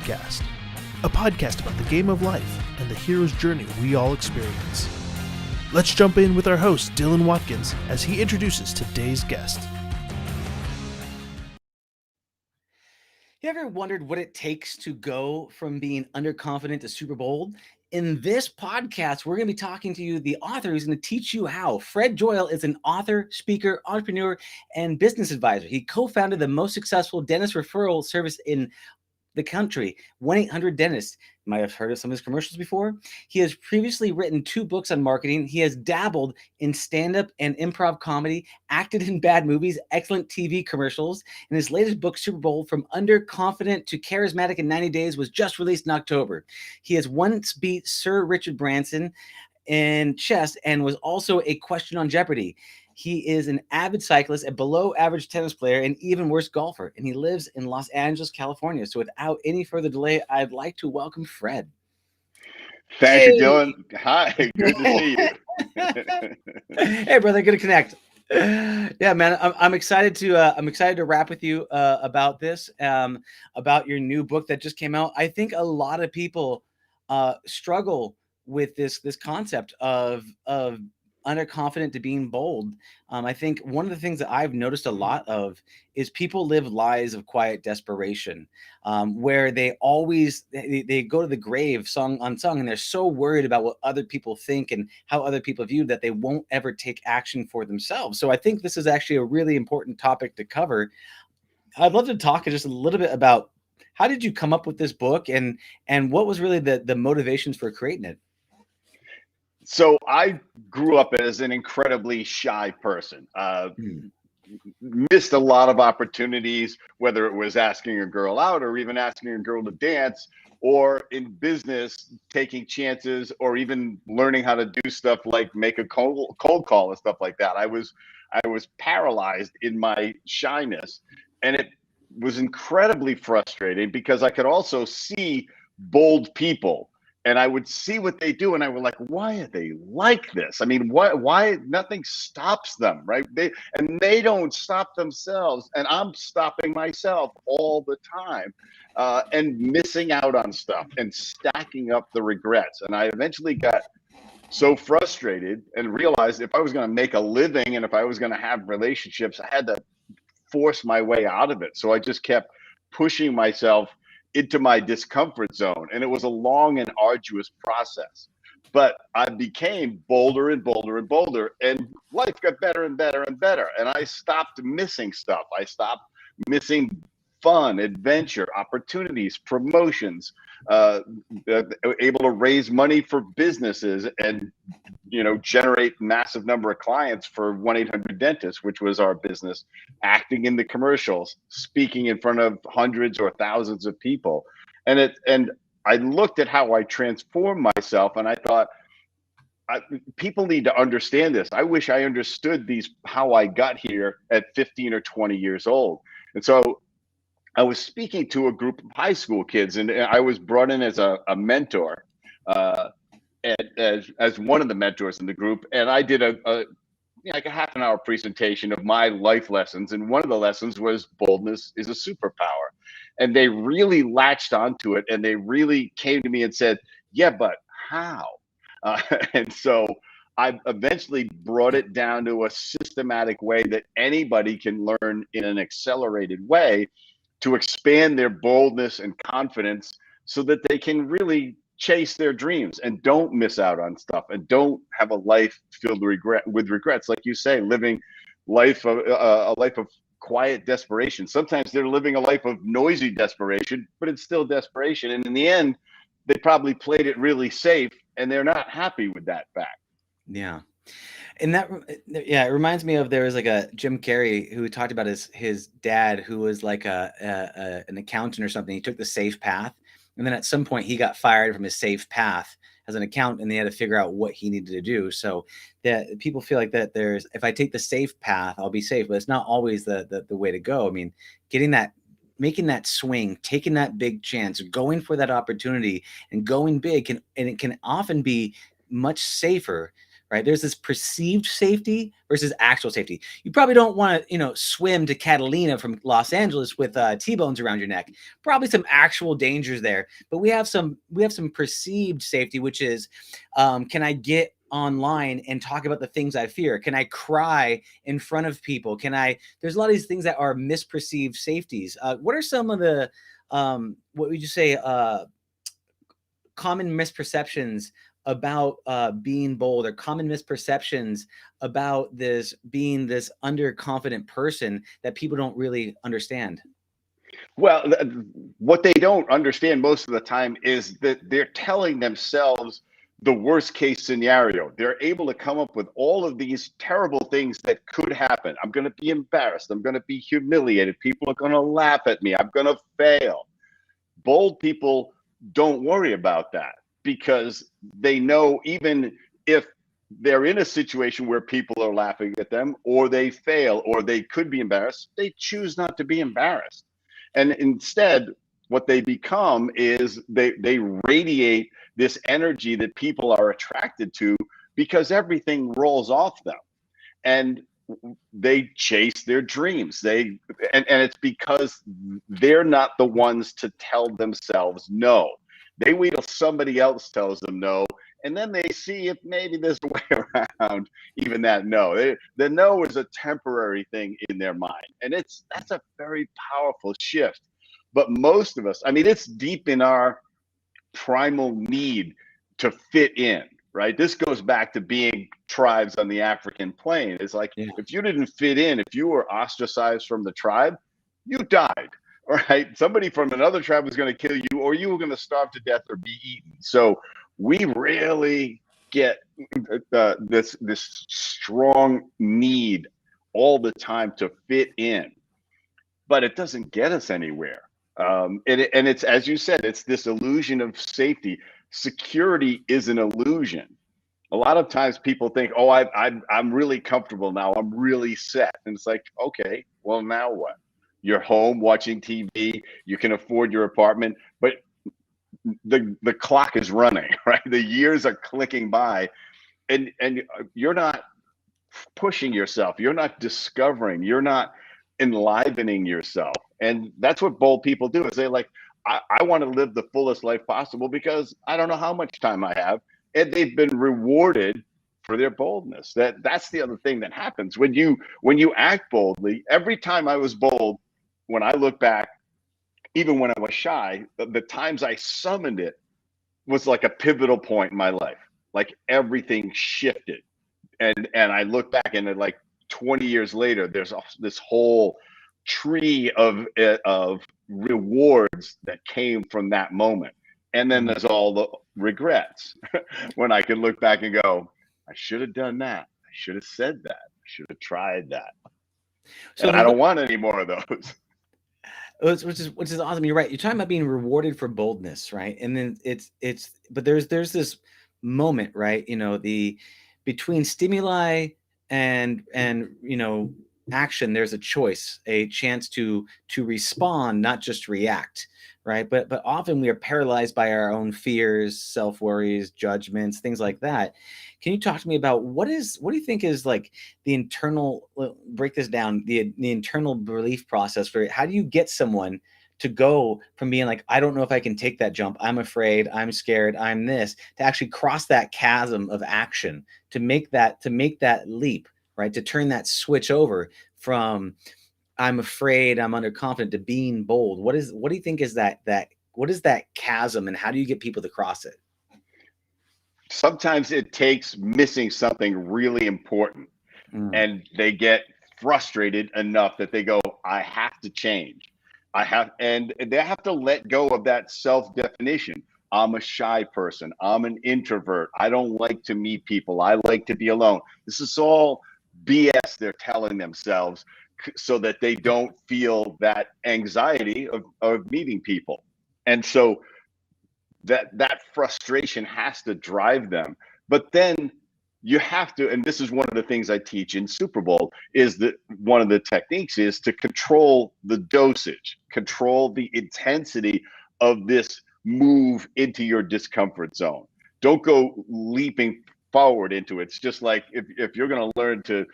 Podcast, a podcast about the game of life and the hero's journey we all experience. Let's jump in with our host, Dylan Watkins, as he introduces today's guest. You ever wondered what it takes to go from being underconfident to Superbold? In this podcast, we're going to be talking to you, the author who's going to teach you how. Fred Joyal is an author, speaker, entrepreneur, and business advisor. He co-founded the most successful dentist referral service in the country, 1-800-DENTIST. You might have heard of some of his commercials before. He has previously written 2 books on marketing. He has dabbled in stand-up and improv comedy, acted in bad movies, excellent TV commercials, and his latest book, Superbold, From Underconfident to Charismatic in 90 Days, was just released in October. He has once beat Sir Richard Branson in chess and was also a question on Jeopardy. He is an avid cyclist, a below-average tennis player, and even worse golfer, and he lives in Los Angeles, California. So without any further delay, I'd like to welcome Fred. Thank you, Dylan. Hi, good to see you. Hey, brother, good to connect. Yeah, man, I'm excited to wrap with you about this, about your new book that just came out. I think a lot of people struggle with this concept of underconfident to being bold. I think one of the things that I've noticed a lot of is people live lives of quiet desperation, where they go to the grave song on song, and they're so worried about what other people think and how other people view that they won't ever take action for themselves. So I think this is actually a really important topic to cover. I'd love to talk just a little bit about how did you come up with this book, and what was really the motivations for creating it? So I grew up as an incredibly shy person. Missed a lot of opportunities, whether it was asking a girl out or even asking a girl to dance, or in business, taking chances, or even learning how to do stuff like make a cold call and stuff like that. I was paralyzed in my shyness, and it was incredibly frustrating because I could also see bold people. And I would see what they do, and I was like, why are they like this? I mean, why nothing stops them, right? They don't stop themselves, and I'm stopping myself all the time, and missing out on stuff and stacking up the regrets. And I eventually got so frustrated and realized if I was going to make a living and if I was going to have relationships, I had to force my way out of it. So I just kept pushing myself into my discomfort zone. And it was a long and arduous process. But I became bolder and bolder and bolder, and life got better and better and better. And I stopped missing stuff. I stopped missing fun, adventure, opportunities, promotions, able to raise money for businesses and, generate massive number of clients for 1-800-DENTIST, which was our business, acting in the commercials, speaking in front of hundreds or thousands of people. And I looked at how I transformed myself, and I thought, people need to understand this. I wish I understood how I got here at 15 or 20 years old. And so I was speaking to a group of high school kids, and I was brought in as a mentor, as one of the mentors in the group. And I did like a half an hour presentation of my life lessons. And one of the lessons was boldness is a superpower. And they really latched onto it, and they really came to me and said, yeah, but how? And so I eventually brought it down to a systematic way that anybody can learn in an accelerated way to expand their boldness and confidence so that they can really chase their dreams and don't miss out on stuff and don't have a life filled with regrets. Like you say, living a life of quiet desperation. Sometimes they're living a life of noisy desperation, but it's still desperation. And in the end, they probably played it really safe, and they're not happy with that fact. Yeah. And it reminds me of, there was like a Jim Carrey who talked about his dad, who was like an accountant or something. He took the safe path, and then at some point he got fired from his safe path as an accountant, and they had to figure out what he needed to do. So that people feel like that if I take the safe path, I'll be safe, but it's not always the way to go. I mean, making that swing, taking that big chance, going for that opportunity and going big it can often be much safer, right? There's this perceived safety versus actual safety. You probably don't want to, swim to Catalina from Los Angeles with T-bones around your neck. Probably some actual dangers there, but we have some perceived safety, which is, can I get online and talk about the things I fear? Can I cry in front of people? There's a lot of these things that are misperceived safeties. What are some of the, what would you say, common misperceptions about being bold, or common misperceptions about being this underconfident person that people don't really understand? Well, what they don't understand most of the time is that they're telling themselves the worst case scenario. They're able to come up with all of these terrible things that could happen. I'm going to be embarrassed. I'm going to be humiliated. People are going to laugh at me. I'm going to fail. Bold people don't worry about that, because they know even if they're in a situation where people are laughing at them, or they fail, or they could be embarrassed, they choose not to be embarrassed. And instead, what they become is they radiate this energy that people are attracted to, because everything rolls off them, and they chase their dreams. And it's because they're not the ones to tell themselves no. They wait till somebody else tells them no, and then they see if maybe there's a way around even that no. The no is a temporary thing in their mind, and that's a very powerful shift. But most of us, I mean, it's deep in our primal need to fit in, right? This goes back to being tribes on the African plain. It's like, if you didn't fit in, if you were ostracized from the tribe, you died, right? Somebody from another tribe was going to kill you, or you were going to starve to death or be eaten. So we really get this strong need all the time to fit in, but it doesn't get us anywhere. And it's, as you said, it's this illusion of safety. Security is an illusion. A lot of times people think, oh, I'm really comfortable now. I'm really set. And it's like, okay, well, now what? You're home watching TV. You can afford your apartment, but the clock is running, right? The years are clicking by, and you're not pushing yourself. You're not discovering. You're not enlivening yourself. And that's what bold people do, is they like, I want to live the fullest life possible because I don't know how much time I have. And they've been rewarded for their boldness. That's the other thing that happens when you act boldly. Every time I was bold, when I look back, even when I was shy, the times I summoned it was like a pivotal point in my life. Like everything shifted. And I look back, and like 20 years later, there's this whole tree of rewards that came from that moment. And then there's all the regrets when I can look back and go, I should have done that. I should have said that. I should have tried that. So I don't want any more of those. Which is awesome. You're right. You're talking about being rewarded for boldness, right? And then but there's this moment, right? Between stimuli and action, there's a choice, a chance to respond, not just react, right? But often we are paralyzed by our own fears, self-worries, judgments, things like that. Can you talk to me about what do you think is like the internal, break this down, the internal belief process for how do you get someone to go from being like, I don't know if I can take that jump, I'm afraid, I'm scared, I'm this, to actually cross that chasm of action, to make that leap, right? To turn that switch over from I'm afraid, I'm underconfident, to being bold. What do you think is what is that chasm, and how do you get people to cross it? Sometimes it takes missing something really important, and they get frustrated enough that they go, I have to change. And they have to let go of that self-definition. I'm a shy person. I'm an introvert. I don't like to meet people. I like to be alone. This is all BS they're telling themselves so that they don't feel that anxiety of meeting people. And so that frustration has to drive them. But then you have to, and this is one of the things I teach in Superbold, is that one of the techniques is to control the dosage, control the intensity of this move into your discomfort zone. Don't go leaping forward into it. It's just like if you're going to learn to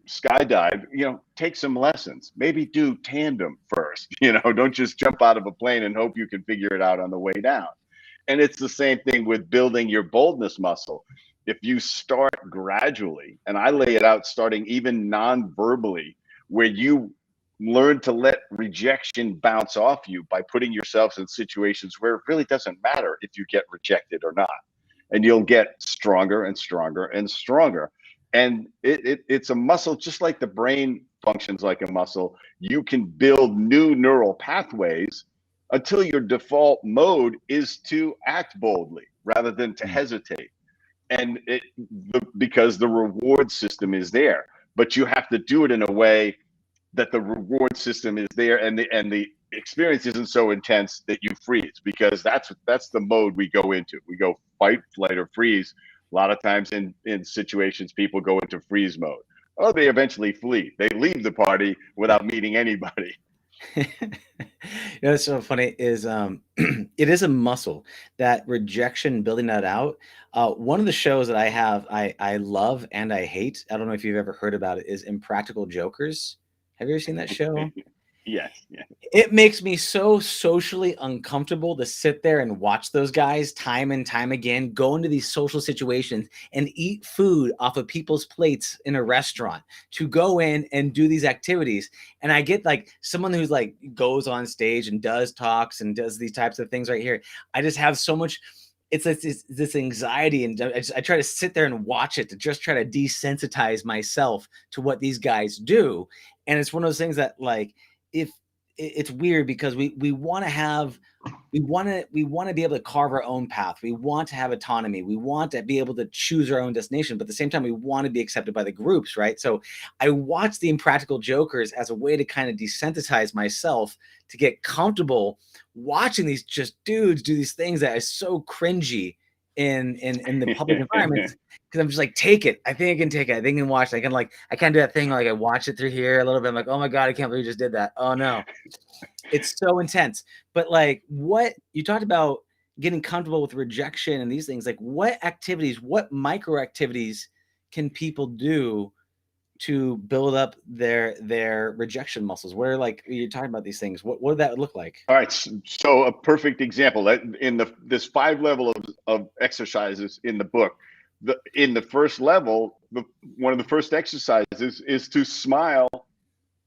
skydive, take some lessons. Maybe do tandem first. Don't just jump out of a plane and hope you can figure it out on the way down. And it's the same thing with building your boldness muscle. If you start gradually, and I lay it out starting even non-verbally, where you learn to let rejection bounce off you by putting yourselves in situations where it really doesn't matter if you get rejected or not. And you'll get stronger and stronger and stronger. And it's a muscle, just like the brain functions like a muscle. You can build new neural pathways until your default mode is to act boldly rather than to hesitate. And because the reward system is there, but you have to do it in a way that the reward system is there and the experience isn't so intense that you freeze, because that's the mode we go into. We go fight, flight, or freeze. A lot of times in situations, people go into freeze mode. Oh, they eventually flee. They leave the party without meeting anybody. What's so funny is it is a muscle, that rejection, building that out. One of the shows that I love and I hate, I don't know if you've ever heard about it, is Impractical Jokers. Have you ever seen that show? Yes. Yeah. It makes me so socially uncomfortable to sit there and watch those guys time and time again go into these social situations and eat food off of people's plates in a restaurant, to go in and do these activities. And I get like someone who's like goes on stage and does talks and does these types of things right here. I just have so much, it's this anxiety, and I try to sit there and watch it to just try to desensitize myself to what these guys do. And it's one of those things that, like, if it's weird, because we want to be able to carve our own path. We want to have autonomy. We want to be able to choose our own destination, but at the same time, we want to be accepted by the groups, right? So I watch the Impractical Jokers as a way to kind of desensitize myself, to get comfortable watching these just dudes do these things that are so cringy in the public environment, because I'm just like, take it. I think I can take it. I think I can watch it. I can't do that thing like I watch it through here a little bit. I'm like, oh my God, I can't believe you just did that. Oh no. It's so intense. But like, what you talked about, getting comfortable with rejection and these things, like what micro activities can people do to build up their rejection muscles? Where, like, you're talking about these things, what would that look like? All right. So a perfect example that in this 5 level of exercises in the book, in the first level, one of the first exercises is to smile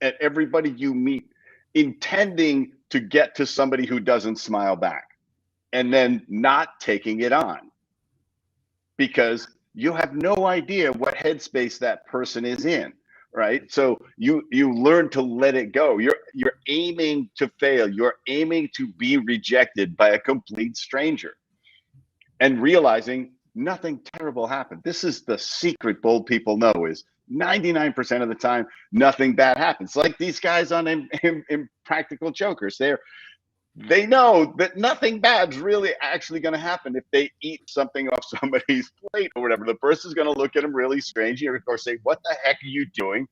at everybody you meet, intending to get to somebody who doesn't smile back, and then not taking it on, because you have no idea what headspace that person is in, right? So you learn to let it go. You're aiming to fail. You're aiming to be rejected by a complete stranger, and realizing nothing terrible happened. This is the secret bold people know, is 99% of the time, nothing bad happens. Like these guys on Impractical Jokers, they know that nothing bad's really actually going to happen if they eat something off somebody's plate or whatever. The person's going to look at them really strange or say, what the heck are you doing?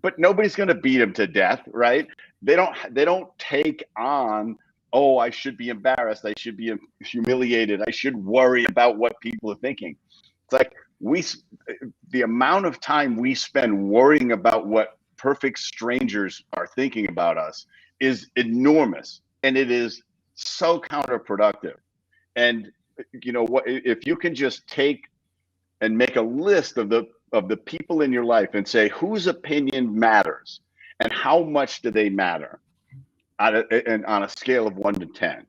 But nobody's going to beat them to death, right? They don't take on, oh, I should be embarrassed, I should be humiliated, I should worry about what people are thinking. It's like the amount of time we spend worrying about what perfect strangers are thinking about us is enormous. And it is so counterproductive. And you know what, if you can just take and make a list of the people in your life and say whose opinion matters and how much do they matter on a scale of 1 to 10,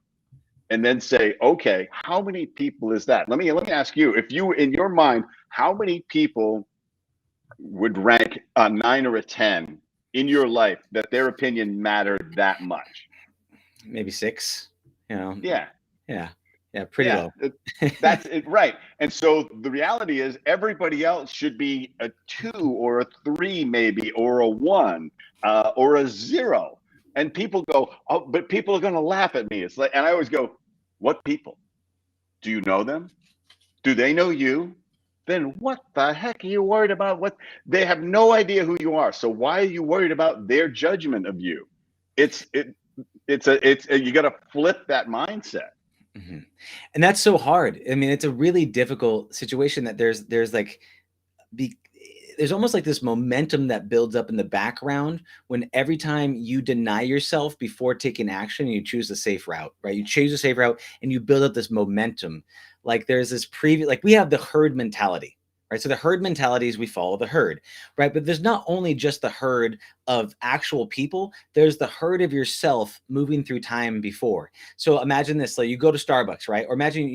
and then say, okay, how many people is that? Let me ask you, if you, in your mind, how many people would rank a 9 or a 10 in your life that their opinion mattered that much? Maybe 6, Yeah, pretty low. That's it, right? And so the reality is, everybody else should be a 2 or a 3, maybe, or a 1, or a 0. And people go, oh, but people are going to laugh at me. It's like, and I always go, what people? Do you know them? Do they know you? Then what the heck are you worried about? What, they have no idea who you are. So why are you worried about their judgment of you? You got to flip that mindset. Hmm. And that's so hard. I mean, it's a really difficult situation that there's like be, there's almost like this momentum that builds up in the background when every time you deny yourself before taking action, you choose the safe route, right? You choose a safe route and you build up this momentum. Like there's this previous, like we have the herd mentality, right? So the herd mentality is we follow the herd, right? But there's not only just the herd of actual people, there's the herd of yourself moving through time before. So imagine this, like you go to Starbucks, right? Or imagine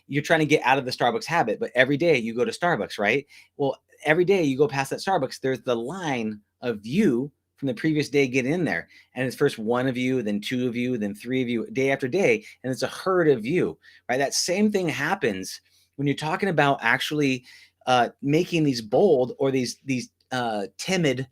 you're trying to get out of the Starbucks habit, but every day you go to Starbucks, right? Well, every day you go past that Starbucks, there's the line of you from the previous day get in there. And it's first one of you, then two of you, then three of you, day after day. And it's a herd of you, right? That same thing happens when you're talking about actually making these bold or these timid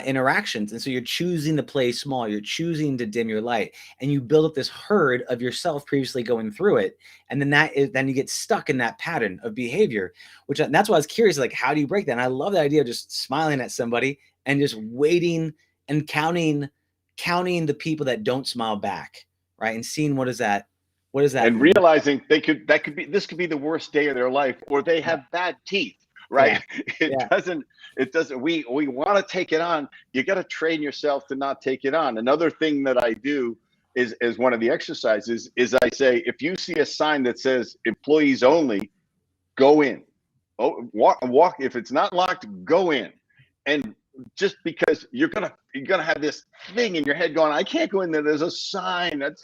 interactions. And so you're choosing to play small, you're choosing to dim your light, and you build up this herd of yourself previously going through it. And then you get stuck in that pattern of behavior, and that's why I was curious, like, how do you break that? And I love the idea of just smiling at somebody and just waiting and counting the people that don't smile back, right? And seeing what does that and mean? realizing this could be the worst day of their life, or they have bad teeth, right? Yeah. It doesn't we want to take it on. You got to train yourself to not take it on. Another thing that I do is one of the exercises is I say, if you see a sign that says employees only, go in. Oh, walk. If it's not locked, go in. And just because you're gonna have this thing in your head going, I can't go in there. There's a sign that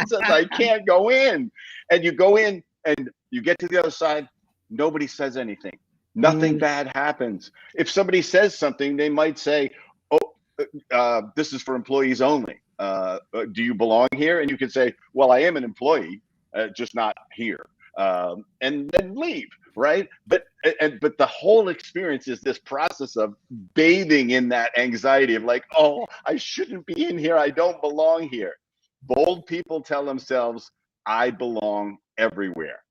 says I can't go in. And you go in and you get to the other side, nobody says anything. Nothing bad happens. If somebody says something, they might say, oh, this is for employees only. Do you belong here? And you can say, well, I am an employee, just not here. And then leave, right? But the whole experience is this process of bathing in that anxiety of like, oh, I shouldn't be in here. I don't belong here. Bold people tell themselves, I belong everywhere.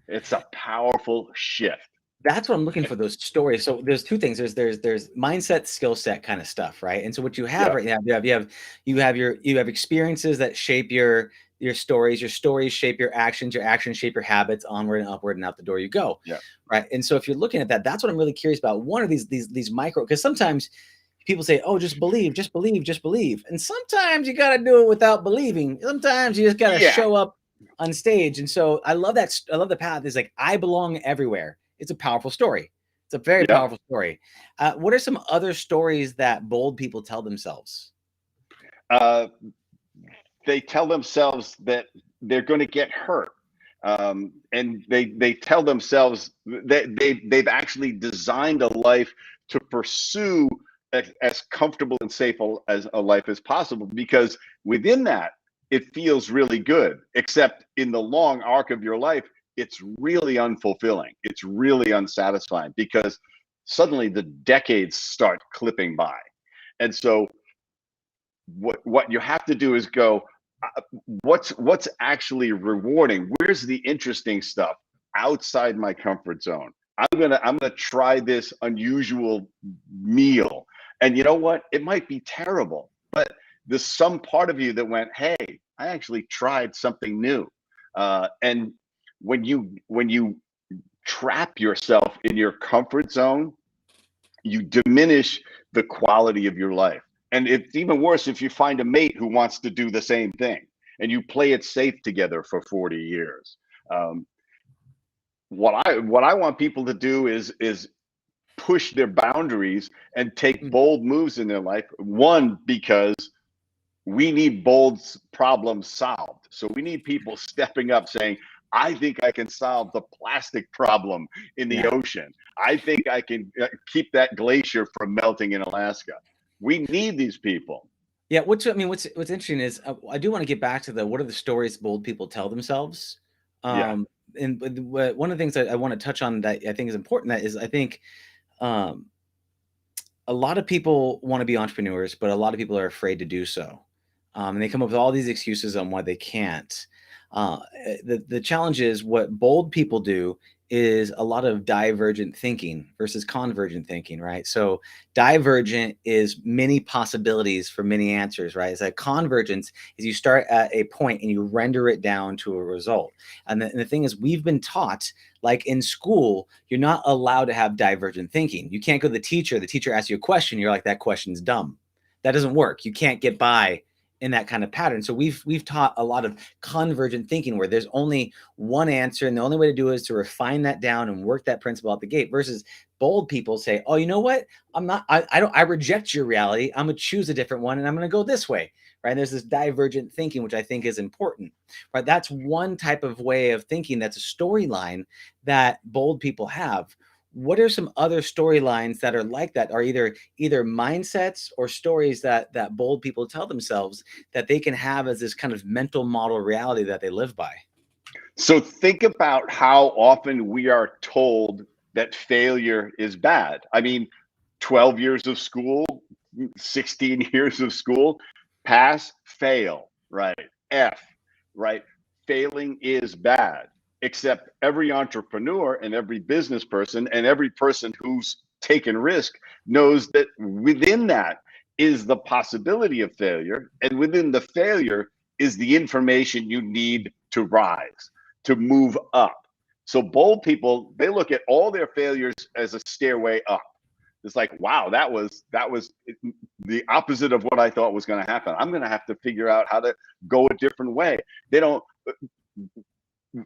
It's a powerful shift. That's what I'm looking for, those stories. So there's two things. There's mindset, skill set kind of stuff, right? And so what you have right now, you have experiences that shape your stories. Your stories shape your actions shape your habits, onward and upward, and out the door you go. Yeah. Right. And so if you're looking at that, that's what I'm really curious about. One of these micro, because sometimes people say, oh, just believe. And sometimes you got to do it without believing. Sometimes you just got to show up on stage. And so I love that. I love the path is like, I belong everywhere. It's a powerful story. It's a very powerful story. What are some other stories that bold people tell themselves? They tell themselves that they're going to get hurt. And they tell themselves that they've actually designed a life to pursue as comfortable and safe as a life as possible, because within that, it feels really good, except in the long arc of your life, it's really unfulfilling. It's really unsatisfying, because suddenly the decades start clipping by. And so what you have to do is go, what's actually rewarding? Where's the interesting stuff outside my comfort zone? I'm gonna try this unusual meal. And you know what? It might be terrible, but there's some part of you that went, hey, I actually tried something new. And when you trap yourself in your comfort zone, you diminish the quality of your life. And it's even worse if you find a mate who wants to do the same thing and you play it safe together for 40 years. What I want people to do is push their boundaries and take bold moves in their life. One, because we need bold problems solved. So we need people stepping up saying, I think I can solve the plastic problem in the ocean. I think I can keep that glacier from melting in Alaska. We need these people. Yeah. What's interesting is I do want to get back to what are the stories bold people tell themselves. And one of the things that I want to touch on that I think is important, that is, I think a lot of people want to be entrepreneurs, but a lot of people are afraid to do so. And they come up with all these excuses on why they can't. The challenge is, what bold people do is a lot of divergent thinking versus convergent thinking, right? So divergent is many possibilities for many answers, right? It's like convergence is you start at a point and you render it down to a result. And the thing is, we've been taught, like in school, you're not allowed to have divergent thinking. You can't go to the teacher asks you a question, you're like, that question's dumb. That doesn't work. You can't get by in that kind of pattern. So we've taught a lot of convergent thinking where there's only one answer, and the only way to do it is to refine that down and work that principle out the gate, versus bold people say, oh, you know what? I reject your reality. I'm gonna choose a different one and I'm gonna go this way. Right. And there's this divergent thinking, which I think is important. Right. That's one type of way of thinking. That's a storyline that bold people have. What are some other storylines that are like that, are either mindsets or stories that bold people tell themselves that they can have as this kind of mental model reality that they live by? So think about how often we are told that failure is bad. I mean, 12 years of school, 16 years of school, pass, fail, right? F, right? Failing is bad. Except every entrepreneur and every business person and every person who's taken risk knows that within that is the possibility of failure. And within the failure is the information you need to rise, to move up. So bold people, they look at all their failures as a stairway up. It's like, wow, that was the opposite of what I thought was going to happen. I'm going to have to figure out how to go a different way. They don't.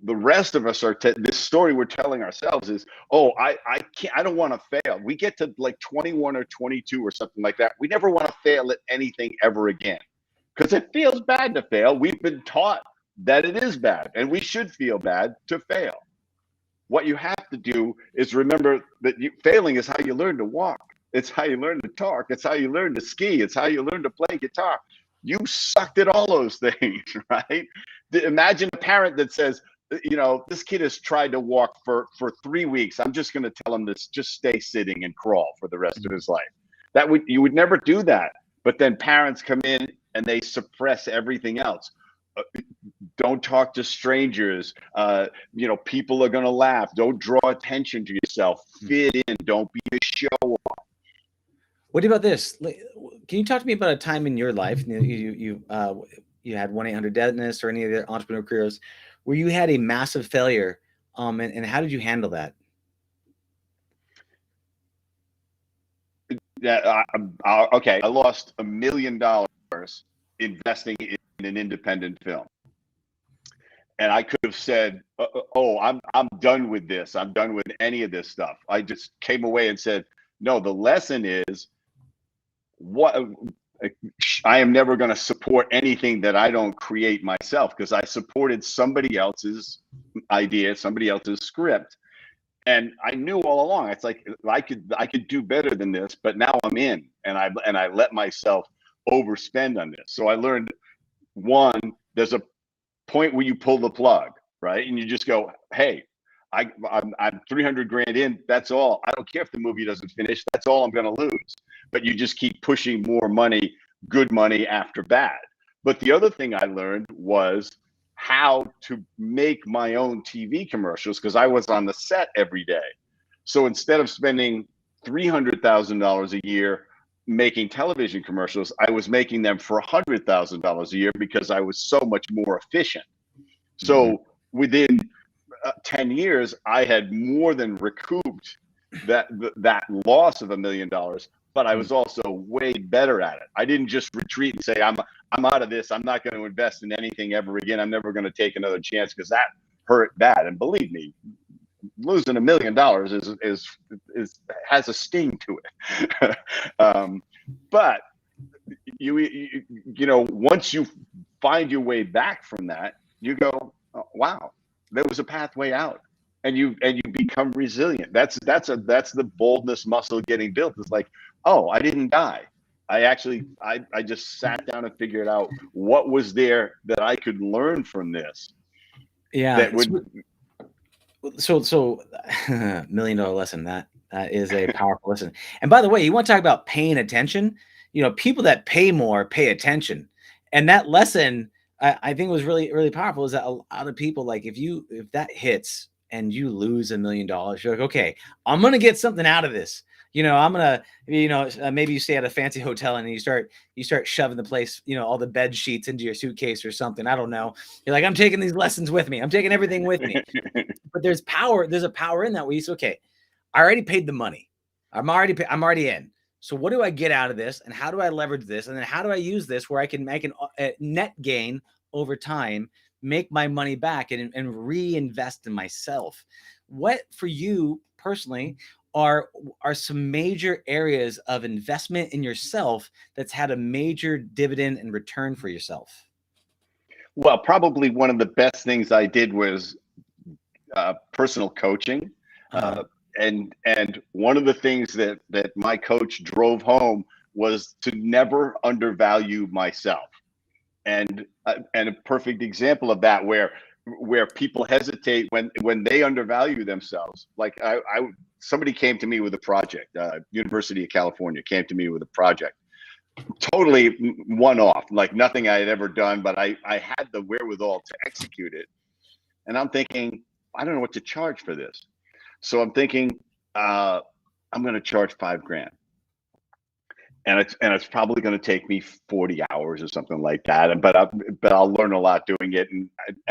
The rest of us are this story we're telling ourselves is, oh, I can't, I don't want to fail. We get to like 21 or 22 or something like that. We never want to fail at anything ever again because it feels bad to fail. We've been taught that it is bad and we should feel bad to fail. What you have to do is remember that failing is how you learn to walk. It's how you learn to talk. It's how you learn to ski. It's how you learn to play guitar. You sucked at all those things, right? Imagine a parent that says, you know, this kid has tried to walk for 3 weeks. I'm just going to tell him to just stay sitting and crawl for the rest of his life. You would never do that. But then parents come in and they suppress everything else. Don't talk to strangers. You know, people are going to laugh. Don't draw attention to yourself. Fit in. Don't be a show off. What about this? Can you talk to me about a time in your life you had 1-800-Deadness or any of the entrepreneur careers where you had a massive failure, and how did you handle that? Yeah, okay. I lost $1 million investing in an independent film, and I could have said, "Oh, I'm done with this. I'm done with any of this stuff." I just came away and said, "No. The lesson is what." I am never going to support anything that I don't create myself because I supported somebody else's idea, somebody else's script. And I knew all along, it's like, I could do better than this, but now I'm in and I let myself overspend on this. So I learned, one, there's a point where you pull the plug, right? And you just go, hey, I'm 300 grand in. That's all. I don't care if the movie doesn't finish. That's all I'm going to lose. But you just keep pushing more money, good money after bad. But the other thing I learned was how to make my own TV commercials because I was on the set every day. So instead of spending $300,000 a year making television commercials, I was making them for $100,000 a year because I was so much more efficient. So within 10 years, I had more than recouped that loss of $1 million, but I was also way better at it. I didn't just retreat and say, I'm out of this. I'm not going to invest in anything ever again. I'm never going to take another chance because that hurt bad. And believe me, losing $1 million has a sting to it. But you know, once you find your way back from that, you go, oh, wow, there was a pathway out, and you become resilient. That's the boldness muscle getting built. It's like, oh, I didn't die. I just sat down and figured out what was there that I could learn from this. Yeah. That would. So $1 million lesson, that is a powerful lesson. And by the way, you want to talk about paying attention? You know, people that pay more pay attention. And that lesson, I think was really, really powerful, is that a lot of people, like if that hits and you lose $1 million, you're like, okay, I'm going to get something out of this. I'm going to, maybe you stay at a fancy hotel and you start shoving the place, all the bed sheets into your suitcase or something. I don't know. You're like, I'm taking these lessons with me. I'm taking everything with me. But there's a power in that where you say, okay, I already paid the money. I'm already in. So what do I get out of this? And how do I leverage this? And then how do I use this where I can make a net gain over time, make my money back and reinvest in myself? What for you personally are some major areas of investment in yourself that's had a major dividend and return for yourself? Well, probably one of the best things I did was personal coaching. And one of the things that my coach drove home was to never undervalue myself. And a perfect example of that where people hesitate when they undervalue themselves. Like somebody came to me with a project, University of California came to me with a project, totally one-off, like nothing I had ever done, but I had the wherewithal to execute it. And I'm thinking, I don't know what to charge for this. So I'm thinking, I'm going to charge $5,000, and it's probably going to take me 40 hours or something like that. But I'll learn a lot doing it, and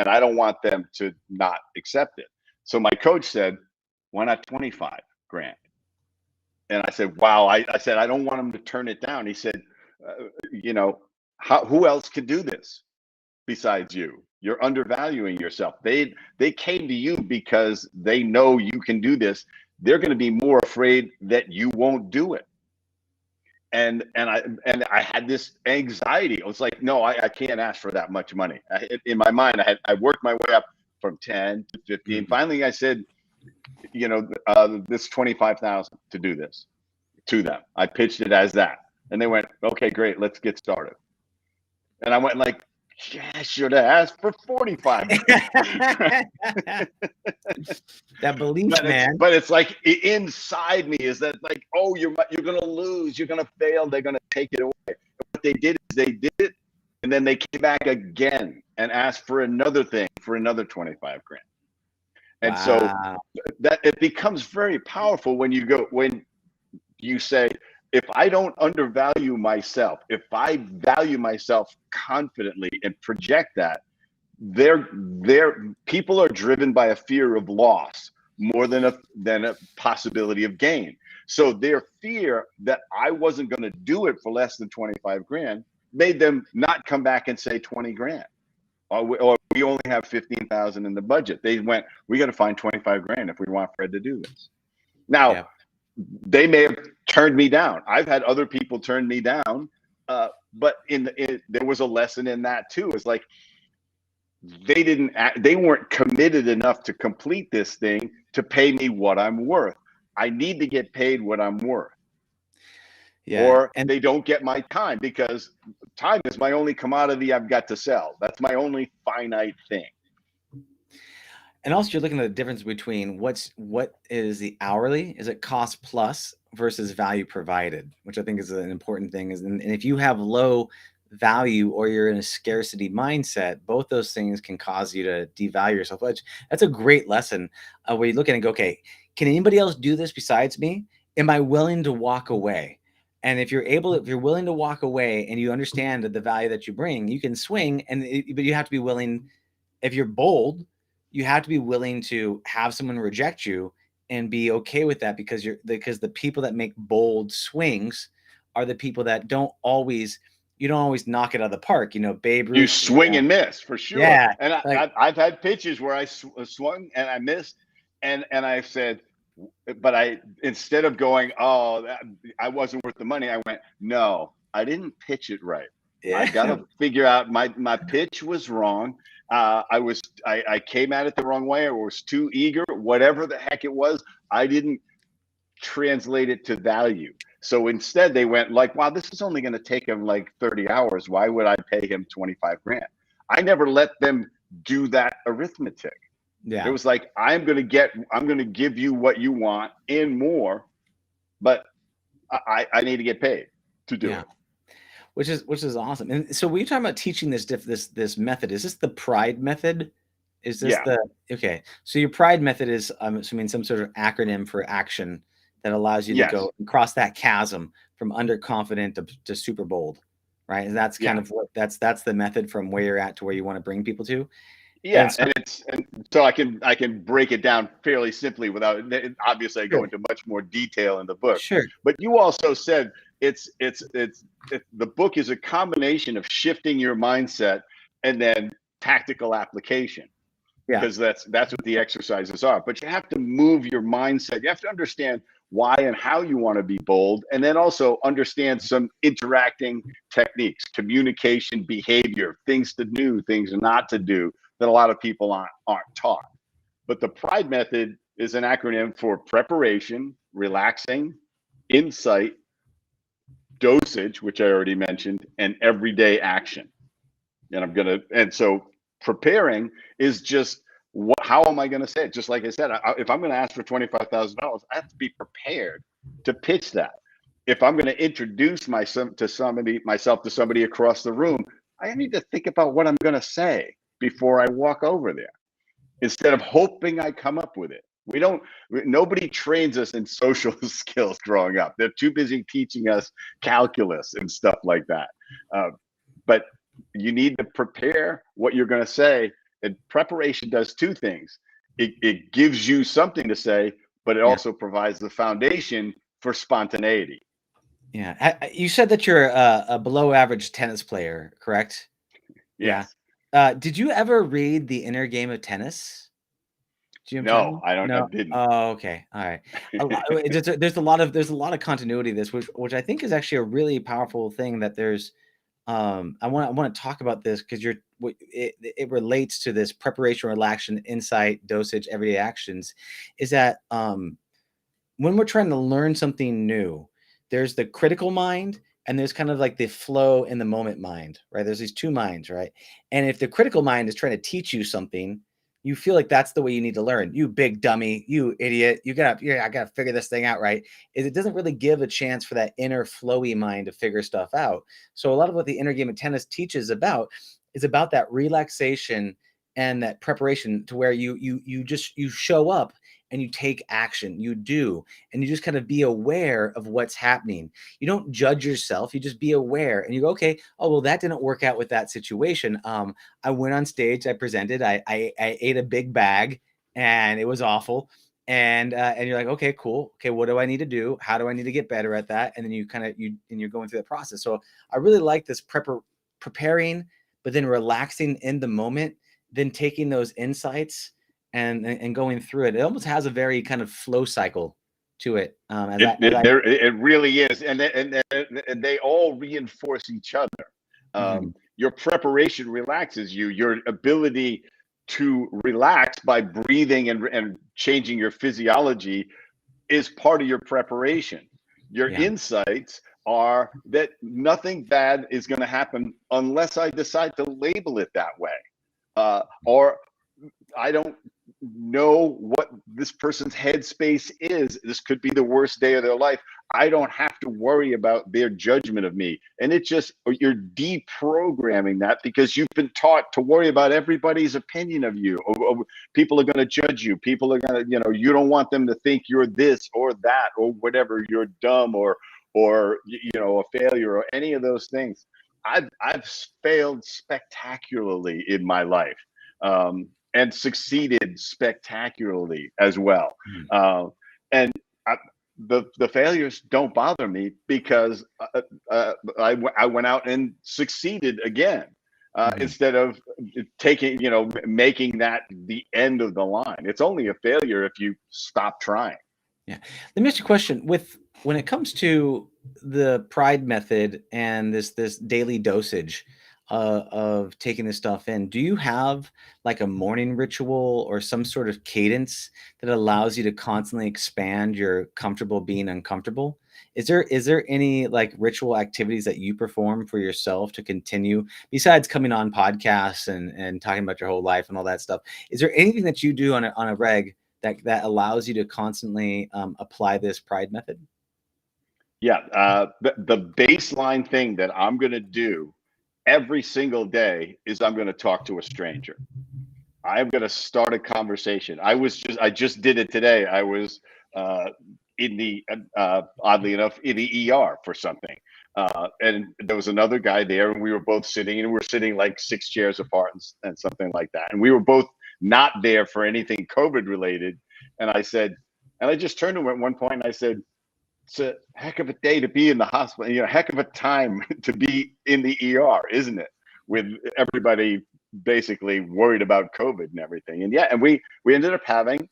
I don't want them to not accept it. So my coach said, "Why not $25,000?" And I said, "Wow." I said, "I don't want him to turn it down." He said, "Who else could do this besides you? You're undervaluing yourself. They came to you because they know you can do this. They're going to be more afraid that you won't do it." And I had this anxiety. I was like, no, I can't ask for that much money. In my mind, I worked my way up from 10 to 15. Mm-hmm. Finally, I said, this 25,000 to do this to them. I pitched it as that, and they went, "Okay, great, let's get started." And I went like, "Yeah, I should have asked for 45." That belief, man. But it's like inside me is that like, oh, you're gonna lose, you're gonna fail, they're gonna take it away. And what they did is they did it, and then they came back again and asked for another thing, for another $25,000. And so that it becomes very powerful when you say, if I don't undervalue myself, if I value myself confidently and project that, people are driven by a fear of loss more than a possibility of gain. So their fear that I wasn't going to do it for less than $25,000 made them not come back and say $20,000. Or we only have 15,000 in the budget. They went, we got to find $25,000 if we want Fred to do this. Now, they may have turned me down. I've had other people turn me down, but there was a lesson in that too. It's like they weren't committed enough to complete this thing to pay me what I'm worth. I need to get paid what I'm worth. Yeah, and they don't get my time, because time is my only commodity I've got to sell. That's my only finite thing. And also, you're looking at the difference between what is the hourly, is it cost plus versus value provided, which I think is an important thing. And if you have low value or you're in a scarcity mindset, both those things can cause you to devalue yourself. That's a great lesson where you look at it and go, okay, can anybody else do this besides me? Am I willing to walk away? And if you're willing to walk away and you understand the value that you bring, you can swing. But you have to be willing. If you're bold, you have to be willing to have someone reject you and be okay with that, because the people that make bold swings are the people that you don't always knock it out of the park. Babe Ruth. You swing and miss for sure. Yeah. And I've had pitches where I swung and I missed, and I said, but instead of going, oh, I wasn't worth the money, I went, no, I didn't pitch it right. Yeah. I got to figure out my pitch was wrong. I came at it the wrong way, or was too eager, whatever the heck it was. I didn't translate it to value. So instead they went like, wow, this is only going to take him like 30 hours. Why would I pay him $25,000? I never let them do that arithmetic. Yeah. It was like, I'm going to give you what you want and more, but I need to get paid to do it. Which is awesome. And so when you're talking about teaching this method, is this the pride method? Is this okay? So your pride method is, I'm assuming, some sort of acronym for action that allows you to go and cross that chasm from underconfident to super bold, right? And that's kind of what that's the method from where you're at to where you want to bring people to. Yeah, and so I can break it down fairly simply without, obviously I go into much more detail in the book. Sure. But you also said the book is a combination of shifting your mindset and then tactical application. Yeah. Because that's what the exercises are. But you have to move your mindset. You have to understand why and how you want to be bold, and then also understand some interacting techniques, communication, behavior, things to do, things not to do that a lot of people aren't taught. But the PRIDE method is an acronym for preparation, relaxing, insight, dosage, which I already mentioned, and everyday action. And so preparing is just how am I going to say it? Just like I said, if I'm going to ask for $25,000, I have to be prepared to pitch that. If I'm going to introduce myself to somebody across the room, I need to think about what I'm going to say before I walk over there, instead of hoping I come up with it. Nobody trains us in social skills growing up. They're too busy teaching us calculus and stuff like that. But you need to prepare what you're going to say. And preparation does two things. It gives you something to say, but it also provides the foundation for spontaneity. Yeah. You said that you're a below average tennis player, correct? Yes. Yeah. Did you ever read The Inner Game of Tennis? No, I don't. No. I didn't. Oh, okay. All right. There's a lot of continuity to this, which I think is actually a really powerful thing. That there's, I want to talk about this because it relates to this preparation, relaxation, insight, dosage, everyday actions. Is that when we're trying to learn something new, there's the critical mind and there's kind of like the flow in the moment mind, right? There's these two minds, right? And if the critical mind is trying to teach you something, you feel like that's the way you need to learn. You big dummy, you idiot, I gotta figure this thing out, right? It doesn't really give a chance for that inner flowy mind to figure stuff out. So a lot of what the Inner Game of Tennis teaches about is about that relaxation and that preparation to where you show up and you take action, you do, and you just kind of be aware of what's happening. You don't judge yourself, you just be aware and you go, okay, oh, well, that didn't work out with that situation. I went on stage, I presented, I ate a big bag and it was awful. And you're like, okay, cool. Okay, what do I need to do? How do I need to get better at that? And then you're going through that process. So I really like this preparing, but then relaxing in the moment, then taking those insights and going through it. It almost has a very kind of flow cycle to it. It really is, and they all reinforce each other. Your preparation relaxes you. Your ability to relax by breathing and changing your physiology is part of your preparation. Your insights are that nothing bad is going to happen unless I decide to label it that way, or I don't know what this person's headspace is. This could be the worst day of their life. I don't have to worry about their judgment of me. And you're deprogramming that because you've been taught to worry about everybody's opinion of you. People are going to judge you. People are going to, you don't want them to think you're this or that or whatever. You're dumb or a failure or any of those things. I've failed spectacularly in my life. And succeeded spectacularly as well. And the failures don't bother me because I went out and succeeded again, instead of making that the end of the line. It's only a failure if you stop trying. Yeah. Let me ask you a question. When it comes to the PRIDE method and this daily dosage of taking this stuff in, do you have like a morning ritual or some sort of cadence that allows you to constantly expand your comfortable being uncomfortable? Is there any like ritual activities that you perform for yourself to continue besides coming on podcasts and talking about your whole life and all that stuff? Is there anything that you do on a reg that allows you to constantly apply this PRIDE method? Yeah, the baseline thing that I'm going to do every single day is I'm going to talk to a stranger. I'm going to start a conversation. I just did it today. I was in the, oddly enough, in the ER for something. And there was another guy there, and we were both sitting, and we were sitting like 6 chairs apart and something like that. And we were both not there for anything COVID related. And I said, and I just turned to him at one point and I said, it's a heck of a day to be in the hospital, heck of a time to be in the ER, isn't it? With everybody basically worried about COVID and everything. And yeah, and we ended up having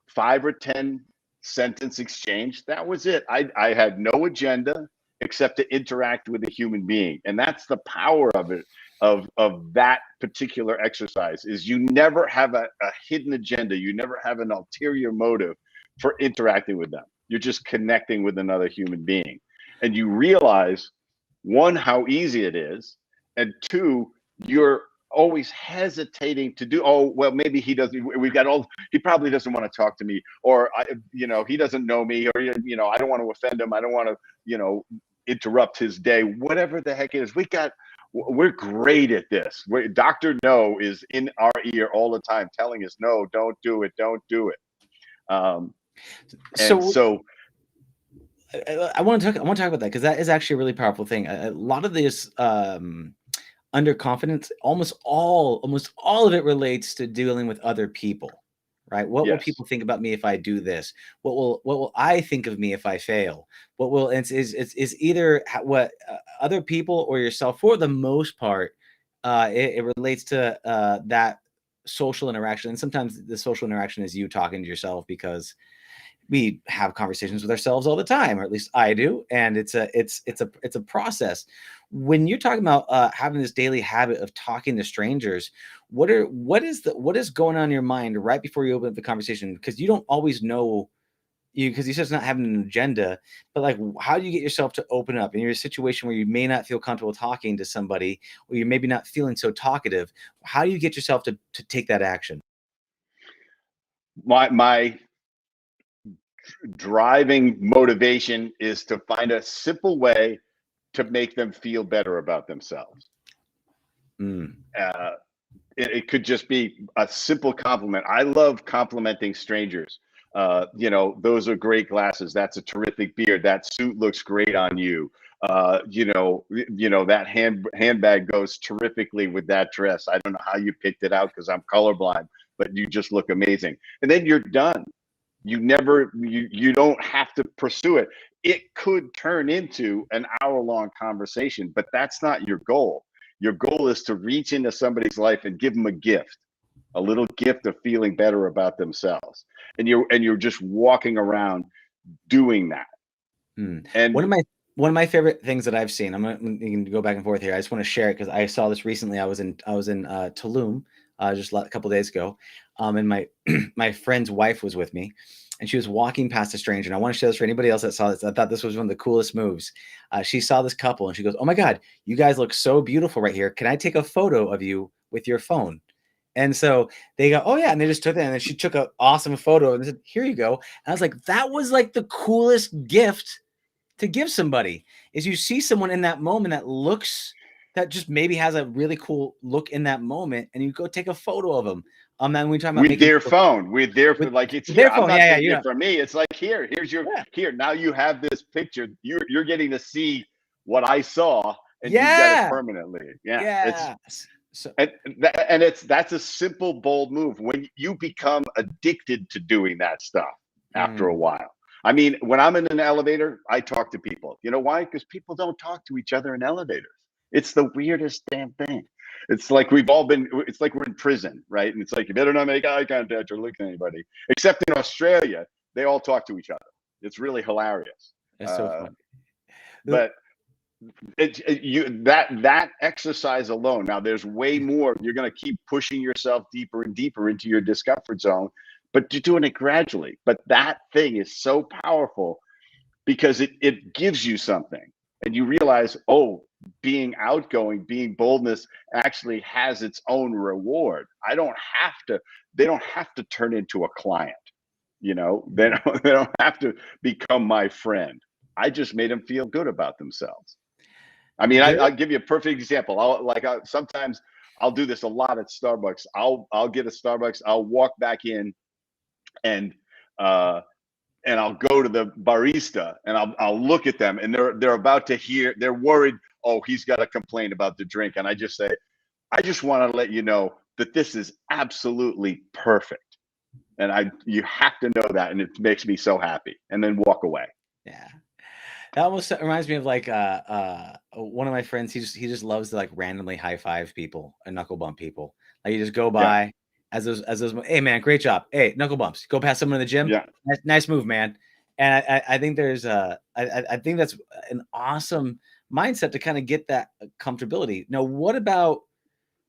5 or 10 sentence exchange. That was it. I had no agenda except to interact with a human being. And that's the power of it, of that particular exercise, is you never have a hidden agenda. You never have an ulterior motive for interacting with them. You're just connecting with another human being. And you realize, one, how easy it is, and two, you're always hesitating to do, oh, well, maybe he doesn't, he probably doesn't want to talk to me, or he doesn't know me, or I don't want to offend him, I don't want to interrupt his day, whatever the heck it is. We're great at this. Dr. No is in our ear all the time telling us, no, don't do it. So I want to talk about that, because that is actually a really powerful thing. A lot of this underconfidence, almost all of it relates to dealing with other people, right? What will people think about me if I do this? What will I think of me if I fail? It's either what other people or yourself. For the most part, it relates to that social interaction, and sometimes the social interaction is you talking to yourself, because we have conversations with ourselves all the time, or at least I do, and it's a process. When you're talking about having this daily habit of talking to strangers, what is going on in your mind right before you open up the conversation? Because you don't always know, because you said it's not having an agenda, but like, how do you get yourself to open up? And you're in a situation where you may not feel comfortable talking to somebody, or you're maybe not feeling so talkative. How do you get yourself to take that action? My driving motivation is to find a simple way to make them feel better about themselves. It could just be a simple compliment. I love complimenting strangers. Those are great glasses. That's a terrific beard. That suit looks great on you. That handbag goes terrifically with that dress. I don't know how you picked it out, because I'm colorblind, but you just look amazing. And then you're done. You don't have to pursue it. It could turn into an hour-long conversation, but that's not your goal. Your goal is to reach into somebody's life and give them a little gift of feeling better about themselves. And you're just walking around doing that. And one of my favorite things that I've seen, you can go back and forth here. I just want to share it because I saw this recently. I was in Tulum just a couple days ago, and my friend's wife was with me, and she was walking past a stranger. And I want to share this for anybody else that saw this. I thought this was one of the coolest moves. She saw this couple, and she goes, "Oh my God, you guys look so beautiful right here. Can I take a photo of you with your phone?" And so they go, "Oh yeah," and they just took it, and then she took an awesome photo and said, "Here you go." And I was like, that was like the coolest gift to give somebody, is you see someone in that moment that just maybe has a really cool look in that moment, and you go take a photo of them. Then we talk about with their phone, like it's their here. phone. I'm not taking Yeah, it for me. It's like here's your here. Now you have this picture. You're getting to see what I saw, and you got it permanently. Yeah. That's a simple, bold move. When you become addicted to doing that stuff after a while. I mean, when I'm in an elevator, I talk to people. You know why? Because people don't talk to each other in elevators. It's the weirdest damn thing. It's like it's like we're in prison, right? And it's like, you better not make eye contact or look at anybody. Except in Australia, they all talk to each other. It's really hilarious. It's so fun. But that exercise alone, now there's way more. You're going to keep pushing yourself deeper and deeper into your discomfort zone, but you're doing it gradually. But that thing is so powerful because it gives you something, and you realize, oh, being outgoing, being boldness actually has its own reward. They don't have to turn into a client. They don't have to become my friend. I just made them feel good about themselves. I mean, I'll give you a perfect example. Sometimes I'll do this a lot at Starbucks. I'll get a Starbucks. I'll walk back in, and I'll go to the barista, and I'll look at them, and they're about to hear. They're worried. Oh, he's got a complaint about the drink, and I just say, I just want to let you know that this is absolutely perfect, and you have to know that, and it makes me so happy. And then walk away. Yeah. That almost reminds me of like one of my friends. He just loves to like randomly high five people and knuckle bump people. Like you just go by as those. Hey man, great job. Hey, knuckle bumps. Go past someone in the gym. Yeah. Nice move, man. And I think there's I think that's an awesome mindset to kind of get that comfortability. Now, what about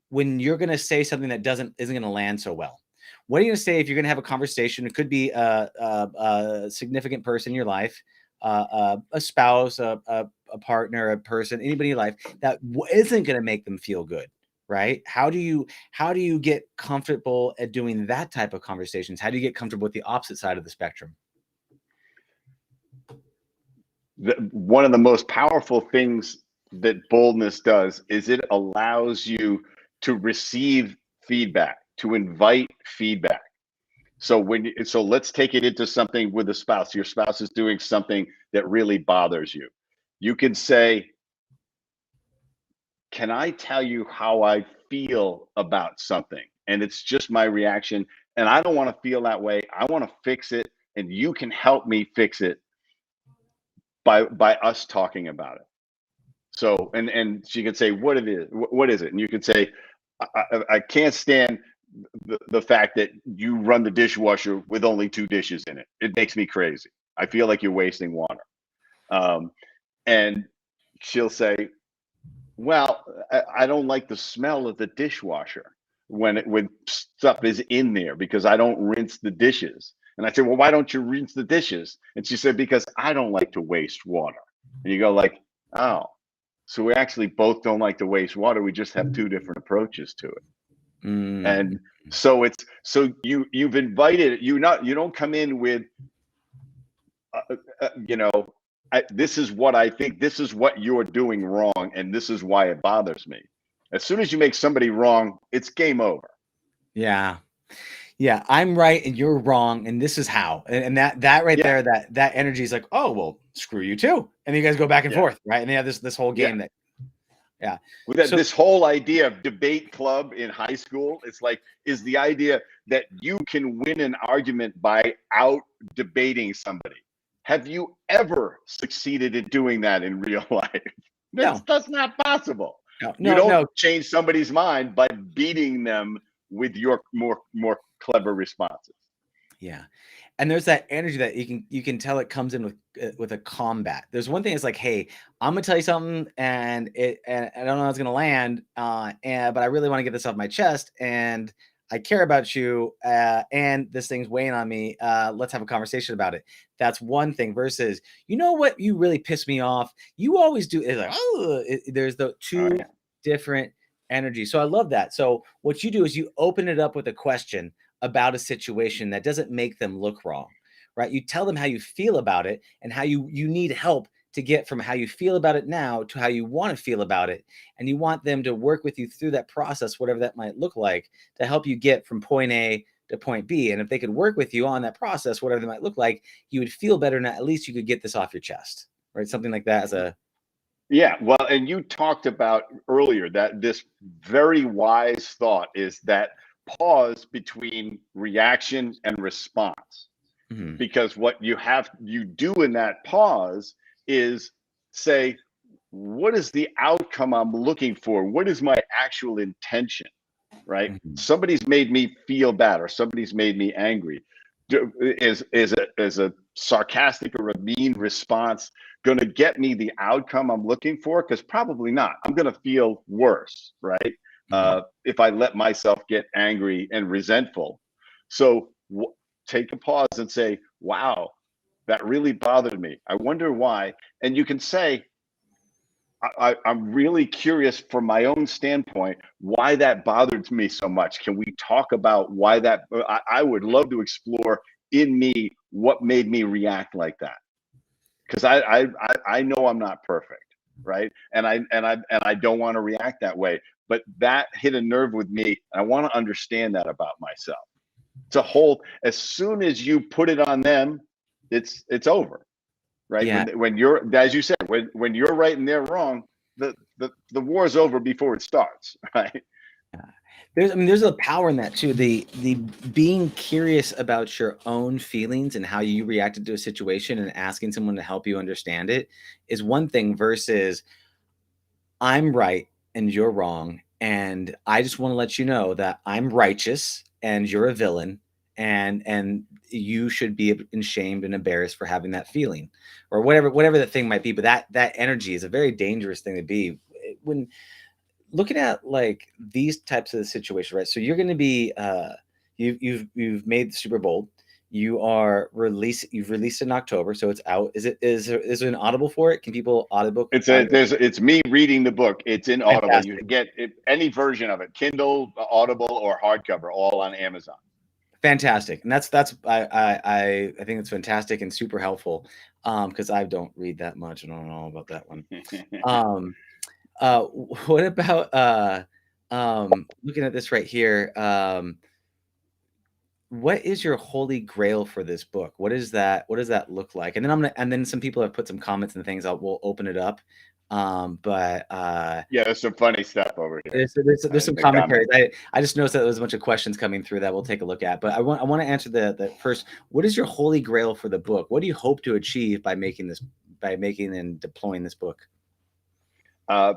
when you're going to say something that isn't going to land so well? What are you going to say if you're going to have a conversation? It could be a significant person in your life. A spouse, a partner, a person, anybody in your life that isn't going to make them feel good, right? How do you get comfortable at doing that type of conversations? How do you get comfortable with the opposite side of the spectrum? One of the most powerful things that boldness does is it allows you to receive feedback, to invite feedback. So let's take it into something with a spouse. Your spouse is doing something that really bothers you. You can say, can I tell you how I feel about something? And it's just my reaction. And I don't want to feel that way. I want to fix it. And you can help me fix it by us talking about it. So, and she could say, what is it? And you could say, I can't stand the fact that you run the dishwasher with only 2 dishes in it. It makes me crazy. I feel like you're wasting water. And she'll say, well, I don't like the smell of the dishwasher when stuff is in there because I don't rinse the dishes. And I say, well, why don't you rinse the dishes? And she said, because I don't like to waste water. And you go like, oh, so we actually both don't like to waste water. We just have 2 different approaches to it. And so you've invited, you don't come in with, this is what I think, this is what you're doing wrong, and this is why it bothers me. As soon as you make somebody wrong, it's game over. Yeah. I'm right and you're wrong, and this is how. And that right there, that energy is like, oh well, screw you too. And you guys go back and forth, right? And they have this whole game that. Yeah. This whole idea of debate club in high school, it's like, is the idea that you can win an argument by out debating somebody. Have you ever succeeded in doing that in real life? That's not possible. You don't change somebody's mind by beating them with your more clever responses. Yeah. And there's that energy that you can tell it comes in with a combat. There's one thing that's like, hey, I'm gonna tell you something, and I don't know how it's gonna land, but I really want to get this off my chest, and I care about you, and this thing's weighing on me. Let's have a conversation about it. That's one thing. Versus, you know what, you really piss me off. You always do. It's like, there's the 2 different energies. So I love that. So what you do is you open it up with a question about a situation that doesn't make them look wrong, right? You tell them how you feel about it and how you need help to get from how you feel about it now to how you want to feel about it. And you want them to work with you through that process, whatever that might look like, to help you get from point A to point B. And if they could work with you on that process, whatever that might look like, you would feel better. And at least you could get this off your chest, right? Something like that as a. Yeah, well, and you talked about earlier that this very wise thought is that pause between reaction and response. Because what you do in that pause is say, what is the outcome I'm looking for? What is my actual intention, right? Somebody's made me feel bad, or somebody's made me angry. Is a sarcastic or a mean response going to get me the outcome I'm looking for? Because probably not. I'm going to feel worse, right? If I let myself get angry and resentful. So take a pause and say, wow, that really bothered me. I wonder why. And you can say, I'm really curious from my own standpoint why that bothered me so much. Can we talk about why that? I would love to explore in me what made me react like that. Because I know I'm not perfect, right? And I don't want to react that way. but that hit a nerve with me. I want to understand that about myself. As soon as you put it on them, it's over, right? Yeah. When you're, as you said, when you're right and they're wrong, the war's over before it starts, right? There's a power in that too. The being curious about your own feelings and how you reacted to a situation and asking someone to help you understand it is one thing versus I'm right and you're wrong. And I just want to let you know that I'm righteous and you're a villain, and you should be ashamed and embarrassed for having that feeling, or whatever the thing might be. But that energy is a very dangerous thing to be when looking at like these types of situations, right? So you're going to be you've made Superbold. You've released in October, so it's out. Is there an Audible for it? Can people Audible? It's me reading the book. It's in Audible. Fantastic. You can get any version of it, Kindle, Audible, or hardcover, all on Amazon. Fantastic. And that's I think it's fantastic and super helpful, because I don't read that much. I don't know about that one. What about looking at this right here? What is your holy grail for this book? What does that look like? And then some people have put some comments and things. We'll open it up. Yeah, there's some funny stuff over here. There's some commentaries. I just noticed that there was a bunch of questions coming through that we'll take a look at. But I want to answer the first. What is your holy grail for the book? What do you hope to achieve by making and deploying this book? I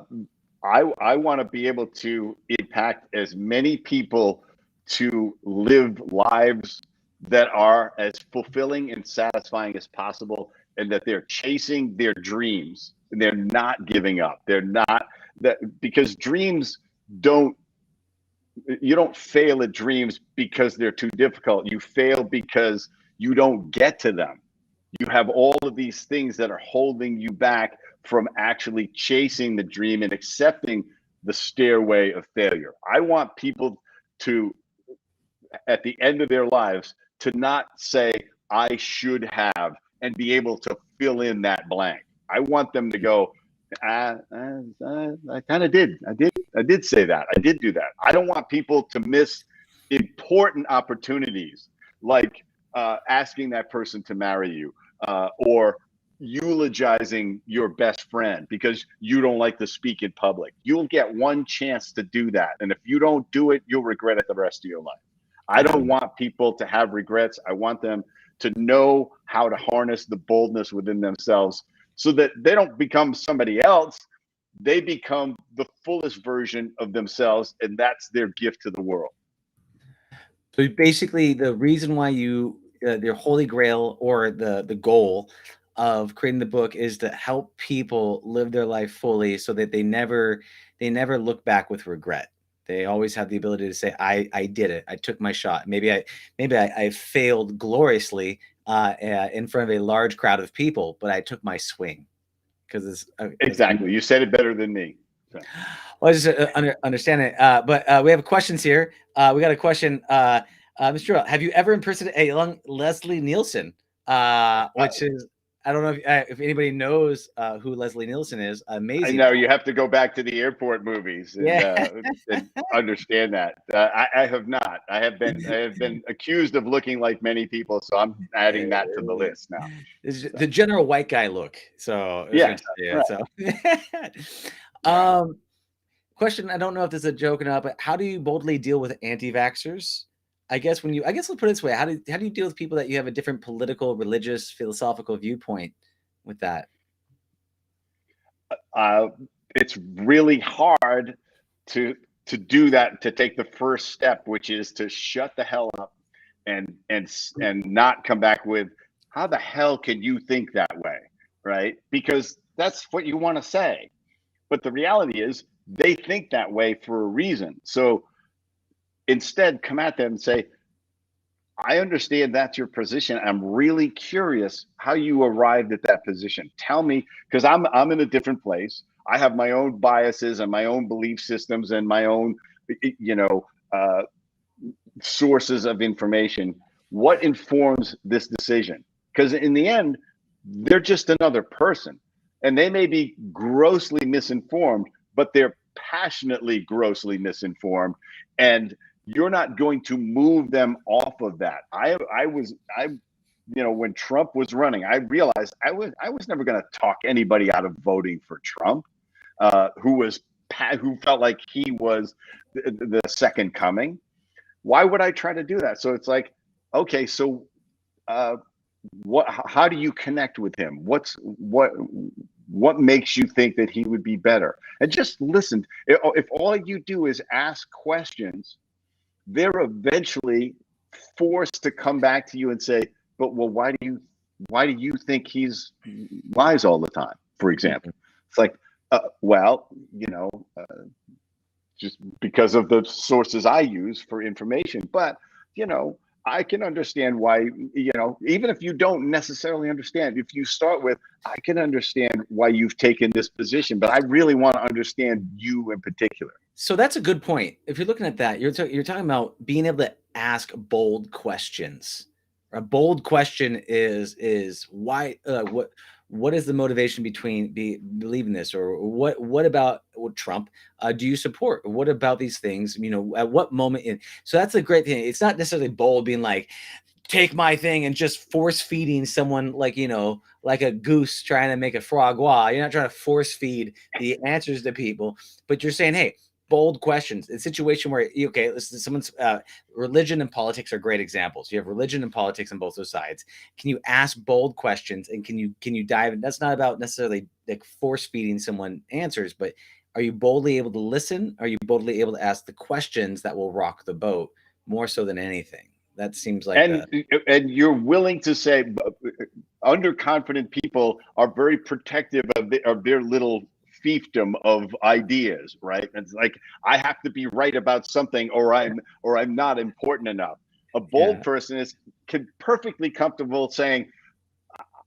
want to be able to impact as many people to live lives that are as fulfilling and satisfying as possible, and that they're chasing their dreams and they're not giving up. They're not because dreams you don't fail at dreams because they're too difficult. You fail because you don't get to them. You have all of these things that are holding you back from actually chasing the dream and accepting the stairway of failure. I want people to, at the end of their lives, to not say, I should have, and be able to fill in that blank. I want them to go, I kind of did. I did say that. I did do that. I don't want people to miss important opportunities, like asking that person to marry you, or eulogizing your best friend because you don't like to speak in public. You'll get one chance to do that. And if you don't do it, you'll regret it the rest of your life. I don't want people to have regrets. I want them to know how to harness the boldness within themselves so that they don't become somebody else. They become the fullest version of themselves, and that's their gift to the world. So basically, the reason why your holy grail, or the goal of creating the book, is to help people live their life fully, so that they never look back with regret. They always have the ability to say, I did it. I took my shot. Maybe I failed gloriously in front of a large crowd of people, but I took my swing. Exactly. You said it better than me. So. Well, I just understand it. But we have questions here. We got a question. Mr. Joyal, have you ever impersonated a young Leslie Nielsen? Which is, I don't know if anybody knows who Leslie Nielsen is. Amazing. I know you have to go back to the airport movies and understand that. I have not. I have been accused of looking like many people, so I'm adding that to the list now. The general white guy look. So yeah. Right. So question. I don't know if this is a joke or not, but how do you boldly deal with anti-vaxxers? I guess let's put it this way. How do you deal with people that you have a different political, religious, philosophical viewpoint with that? It's really hard to do that, to take the first step, which is to shut the hell up and not come back with, how the hell can you think that way, right? Because that's what you want to say. But the reality is they think that way for a reason. So instead, come at them and say, I understand that's your position. I'm really curious how you arrived at that position. Tell me, because I'm in a different place. I have my own biases and my own belief systems and my own, sources of information. What informs this decision? Because in the end, they're just another person, and they may be grossly misinformed, but they're passionately, grossly misinformed, and you're not going to move them off of that. When Trump was running, I realized I was never going to talk anybody out of voting for Trump, who felt like he was the second coming. Why would I try to do that? So it's like, okay, so how do you connect with him? What makes you think that he would be better? And just listen. If all you do is ask questions, they're eventually forced to come back to you and say, but well, why do you think he's lies all the time, for example? It's like, just because of the sources I use for information. But I can understand why, even if you don't necessarily understand, if you start with, I can understand why you've taken this position, but I really want to understand you in particular. So that's a good point. If you're looking at that, you're talking about being able to ask bold questions. A bold question is why, what is the motivation between believing this, or what about Trump do you support? What about these things? At what moment? So that's a great thing. It's not necessarily bold being like, take my thing and just force feeding someone like a goose trying to make a frog walk. You're not trying to force feed the answers to people, but you're saying, hey, bold questions. It's a situation where, okay, listen, someone's religion and politics are great examples. You have religion and politics on both those sides. Can you ask bold questions, and can you dive in? That's not about necessarily like force feeding someone answers, but are you boldly able to listen? Are you boldly able to ask the questions that will rock the boat more so than anything? That seems like, and you're willing to say, underconfident people are very protective of their little fiefdom of ideas, right? It's like, I have to be right about something, or I'm not important enough. A bold person can perfectly comfortable saying,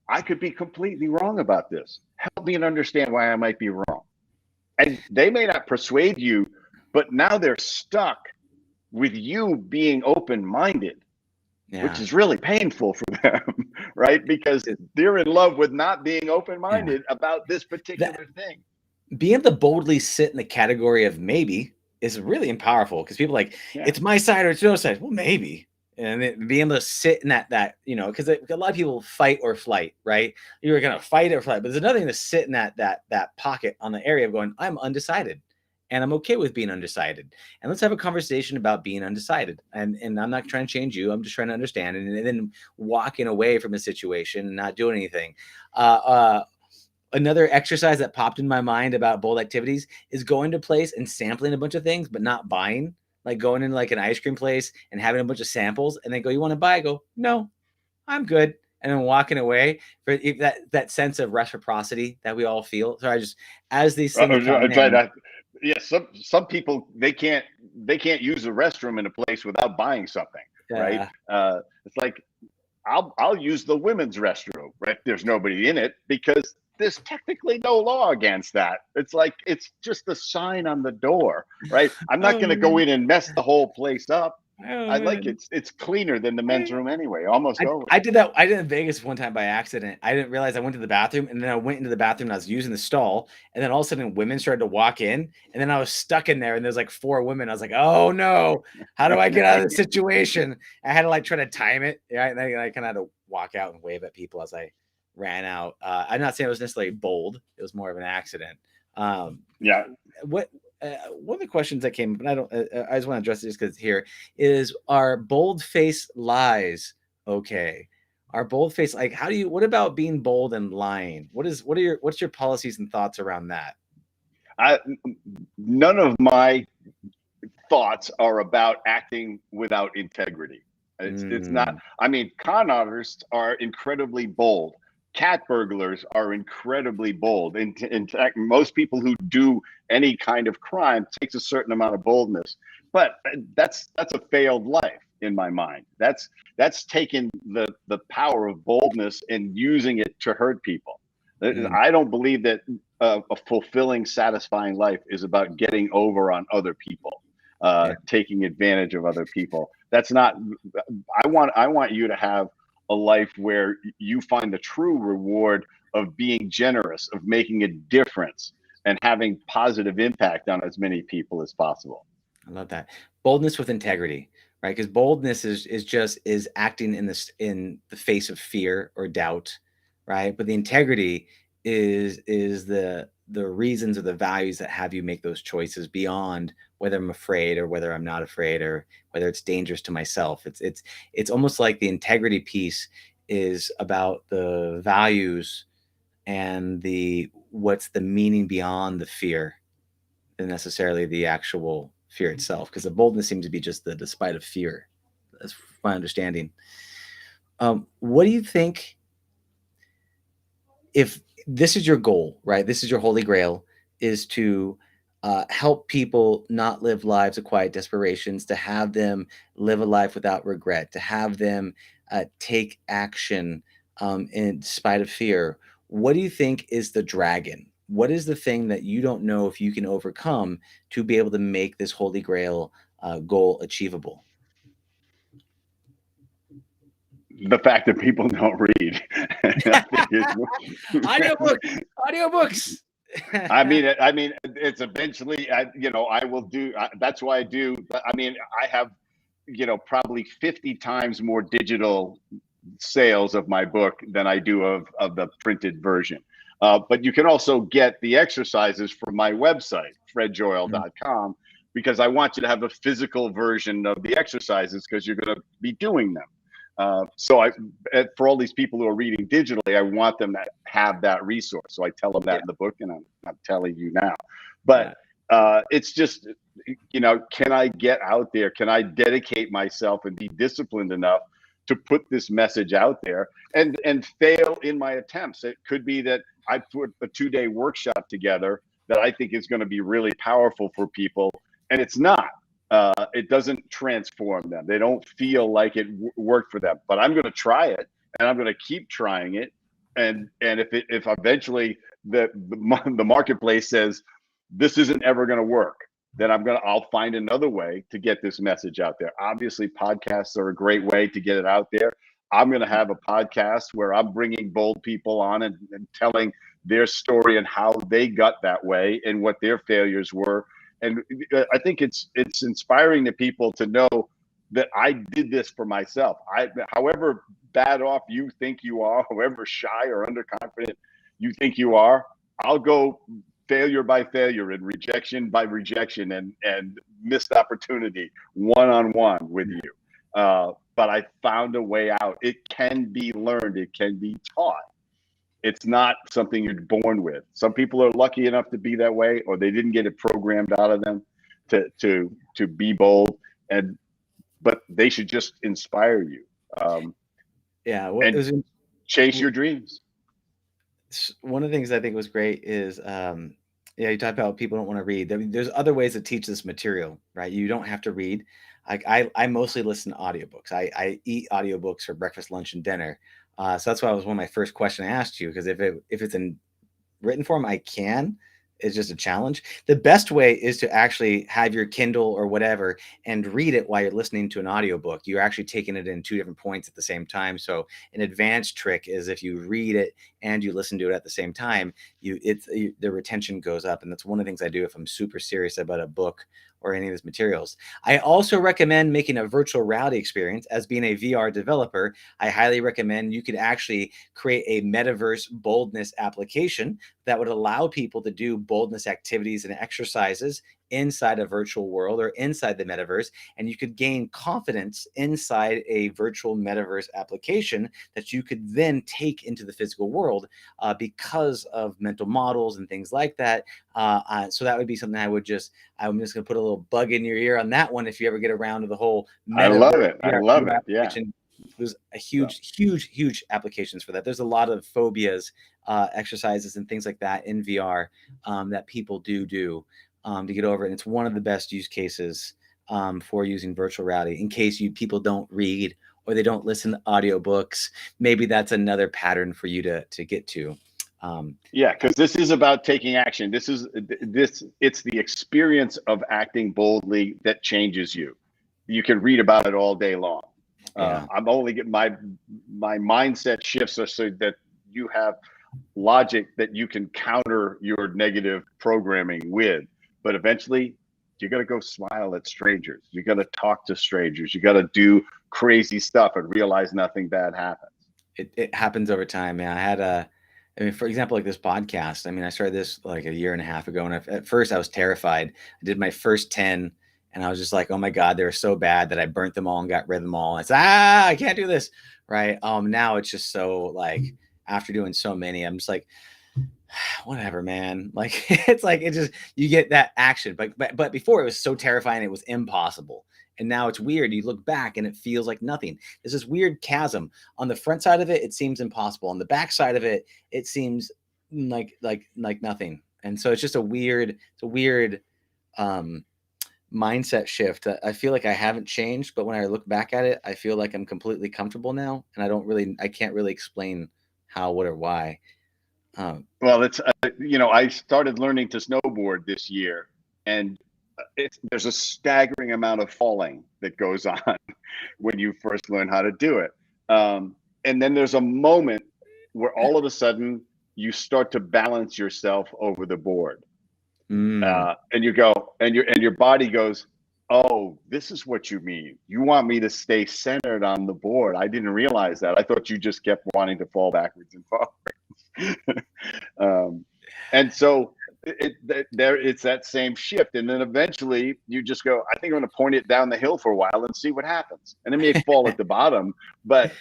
I could be completely wrong about this. Help me to understand why I might be wrong. And they may not persuade you, but now they're stuck with you being open-minded, which is really painful for them, right? Because they're in love with not being open-minded about this particular thing. Being able to boldly sit in the category of maybe is really powerful, because people it's my side or it's your side. Well, maybe. And being able to sit in that, because a lot of people fight or flight, right? You're going to fight or flight, but there's another thing to sit in that pocket on the area of going, I'm undecided, and I'm okay with being undecided. And let's have a conversation about being undecided. And I'm not trying to change you. I'm just trying to understand. And then walking away from a situation and not doing anything. Another exercise that popped in my mind about bold activities is going to a place and sampling a bunch of things, but not buying. Like going in like an ice cream place and having a bunch of samples, and they go, you want to buy? I go, no, I'm good. And then walking away for that sense of reciprocity that we all feel. So I just, as these things some people, they can't use the restroom in a place without buying something, right? It's like, I'll use the women's restroom, right? There's nobody in it, because there's technically no law against that. It's like, it's just a sign on the door, right? I'm not going to go in and mess the whole place up. I like it. It's cleaner than the men's room anyway. Almost always. I did that. I did in Vegas one time by accident. I didn't realize I went to the bathroom, and then I went into the bathroom and I was using the stall, and then all of a sudden women started to walk in, and then I was stuck in there, and there's like 4 women. I was like, oh no, how do I get out of the situation? I had to try to time it. Yeah, and I kind of had to walk out and wave at people as I ran out. I'm not saying it was necessarily bold. It was more of an accident. One of the questions that came up, and I just want to address this because here is, are bold-faced lies okay? Are bold-faced, what about being bold and lying? What's your policies and thoughts around that? None of my thoughts are about acting without integrity. It's not. I mean, con artists are incredibly bold. Cat burglars are incredibly bold. In fact, most people who do any kind of crime takes a certain amount of boldness. But that's a failed life in my mind. That's taken the power of boldness and using it to hurt people. I don't believe that a fulfilling, satisfying life is about getting over on other people, taking advantage of other people. That's not. I want you to have a life where you find the true reward of being generous, of making a difference, and having positive impact on as many people as possible. I love that. Boldness with integrity, right? Because boldness is acting in the face of fear or doubt, right? But the integrity is the reasons or the values that have you make those choices beyond whether I'm afraid or whether I'm not afraid or whether it's dangerous to myself. It's almost like the integrity piece is about the values and what's the meaning beyond the fear than necessarily the actual fear itself, because the boldness seems to be just the despite of fear. That's my understanding. What do you think, if this is your goal, right? This is your holy grail, is to help people not live lives of quiet desperations, to have them live a life without regret, to have them take action in spite of fear. What do you think is the dragon? What is the thing that you don't know if you can overcome to be able to make this holy grail goal achievable? The fact that people don't read. Audiobooks. I mean, it's eventually, I will do. That's why I do. I mean, I have, probably 50 times more digital sales of my book than I do of the printed version. But you can also get the exercises from my website, fredjoyal.com, because I want you to have a physical version of the exercises because you're going to be doing them. So for all these people who are reading digitally, I want them to have that resource. So I tell them that in the book, and I'm telling you now. But it's just, can I get out there? Can I dedicate myself and be disciplined enough to put this message out there and fail in my attempts? It could be that I put a 2-day workshop together that I think is going to be really powerful for people, and it's not. It doesn't transform them. They don't feel like it worked for them. But I'm going to try it, and I'm going to keep trying it. And if eventually the marketplace says this isn't ever going to work, then I'll find another way to get this message out there. Obviously, podcasts are a great way to get it out there. I'm going to have a podcast where I'm bringing bold people on and telling their story and how they got that way and what their failures were. And I think it's inspiring to people to know that I did this for myself. However bad off you think you are, however shy or underconfident you think you are, I'll go failure by failure and rejection by rejection and missed opportunity one-on-one with you. But I found a way out. It can be learned. It can be taught. It's not something you're born with. Some people are lucky enough to be that way, or they didn't get it programmed out of them to be bold. But they should just inspire you. Chase your dreams. One of the things I think was great is, you talk about people don't want to read. I mean, there's other ways to teach this material, right? You don't have to read. I mostly listen to audiobooks. I eat audiobooks for breakfast, lunch, and dinner. So that's why it was one of my first questions I asked you, because if it's in written form, I can. It's just a challenge. The best way is to actually have your Kindle or whatever and read it while you're listening to an audiobook. You're actually taking it in 2 different points at the same time. So an advanced trick is if you read it and you listen to it at the same time, the retention goes up. And that's one of the things I do if I'm super serious about a book or any of these materials. I also recommend making a virtual reality experience. As being a VR developer, I highly recommend you could actually create a metaverse boldness application that would allow people to do boldness activities and exercises inside a virtual world or inside the metaverse. And you could gain confidence inside a virtual metaverse application that you could then take into the physical world because of mental models and things like that. So that would be something I'm just going to put a little bug in your ear on that one. If you ever get around to the whole metaverse, I love it. Yeah. There's a huge applications for that. There's a lot of phobias, exercises and things like that in VR that people do to get over it. And it's one of the best use cases for using virtual reality in case people don't read or they don't listen to audiobooks. Maybe that's another pattern for you to get to. Because this is about taking action. It's the experience of acting boldly that changes you. You can read about it all day long. I'm only getting my mindset shifts so that you have logic that you can counter your negative programming with. But eventually, you got to go smile at strangers. You got to talk to strangers. You got to do crazy stuff and realize nothing bad happens. It happens over time, man. I mean, for example, like this podcast. I mean, I started this like a year and a half ago, and at first I was terrified. I did my first 10, and I was just like, oh my God, they were so bad that I burnt them all and got rid of them all. And it's, I can't do this. Right. Now it's just so like, after doing so many, I'm just like, whatever, man. Like, it's like, it just, you get that action. But before it was so terrifying, it was impossible. And now it's weird. You look back and it feels like nothing. There's this weird chasm. On the front side of it, it seems impossible. On the back side of it, it seems like nothing. And so it's just a weird mindset shift. I feel like I haven't changed, but when I look back at it, I feel like I'm completely comfortable now. And I can't really explain how, what, or why. Well, it's, I started learning to snowboard this year, and there's a staggering amount of falling that goes on when you first learn how to do it. And then there's a moment where all of a sudden you start to balance yourself over the board. And you go, and your body goes, oh, this is what you mean. You want me to stay centered on the board. I didn't realize that. I thought you just kept wanting to fall backwards and forwards. And so it's that same shift. And then eventually you just go, I think I'm going to point it down the hill for a while and see what happens. And it may fall at the bottom, but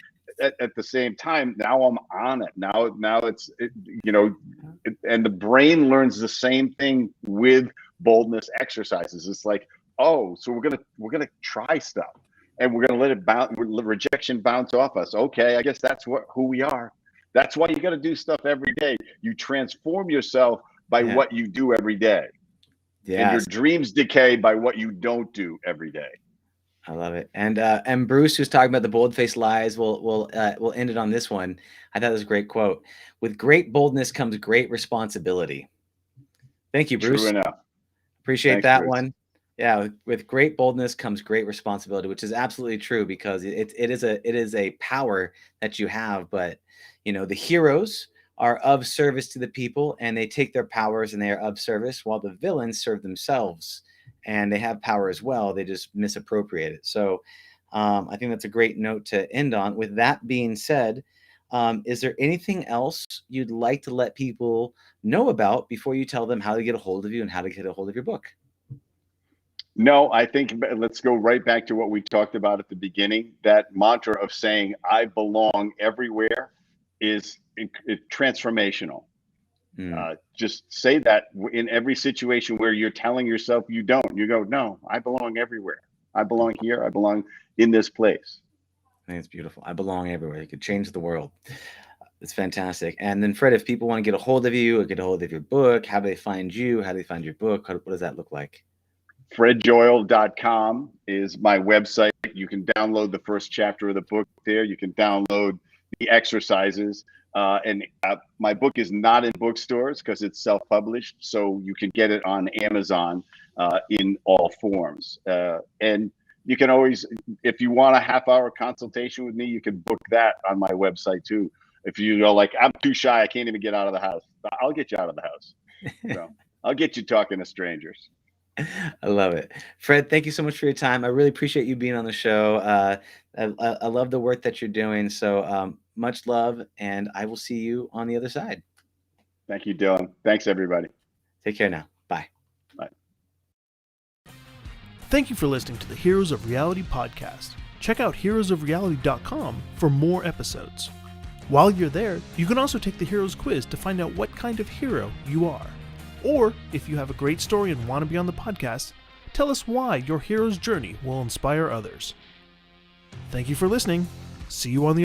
at the same time, now I'm on it. Now it's, and the brain learns the same thing with boldness exercises. It's like, oh, so we're going to try stuff, and we're going to let it bounce, rejection bounce off us. Okay. I guess that's who we are. That's why you got to do stuff every day. You transform yourself by what you do every day. Yeah. And your dreams decay by what you don't do every day. I love it. And Bruce, who's talking about the bold-faced lies, we'll end it on this one. I thought it was a great quote. With great boldness comes great responsibility. Thank you, Bruce. True enough. Appreciate that, Bruce. One. Yeah, with great boldness comes great responsibility, which is absolutely true, because it is a power that you have. But the heroes are of service to the people, and they take their powers and they are of service, while the villains serve themselves, and they have power as well. They just misappropriate it. So I think that's a great note to end on. With that being said, is there anything else you'd like to let people know about before you tell them how to get a hold of you and how to get a hold of your book? No, I think let's go right back to what we talked about at the beginning. That mantra of saying, I belong everywhere, is transformational. Just say that in every situation where you're telling yourself you don't. You go, no, I belong everywhere. I belong here. I belong in this place. I think it's beautiful. I belong everywhere. You could change the world. It's fantastic. And then, Fred, if people want to get a hold of you or get a hold of your book, how do they find you? How do they find your book? What does that look like? FredJoyal.com is my website. You can download the first chapter of the book there. You can download the exercises. And my book is not in bookstores because it's self-published, so you can get it on Amazon in all forms. And you can always, if you want a half-hour consultation with me, you can book that on my website too. If you go like, I'm too shy, I can't even get out of the house, I'll get you out of the house. So I'll get you talking to strangers. I love it. Fred, thank you so much for your time. I really appreciate you being on the show. I love the work that you're doing. So much love, and I will see you on the other side. Thank you, Dylan. Thanks, everybody. Take care now. Bye. Bye. Thank you for listening to the Heroes of Reality podcast. Check out heroesofreality.com for more episodes. While you're there, you can also take the Heroes quiz to find out what kind of hero you are. Or, if you have a great story and want to be on the podcast, tell us why your hero's journey will inspire others. Thank you for listening. See you on the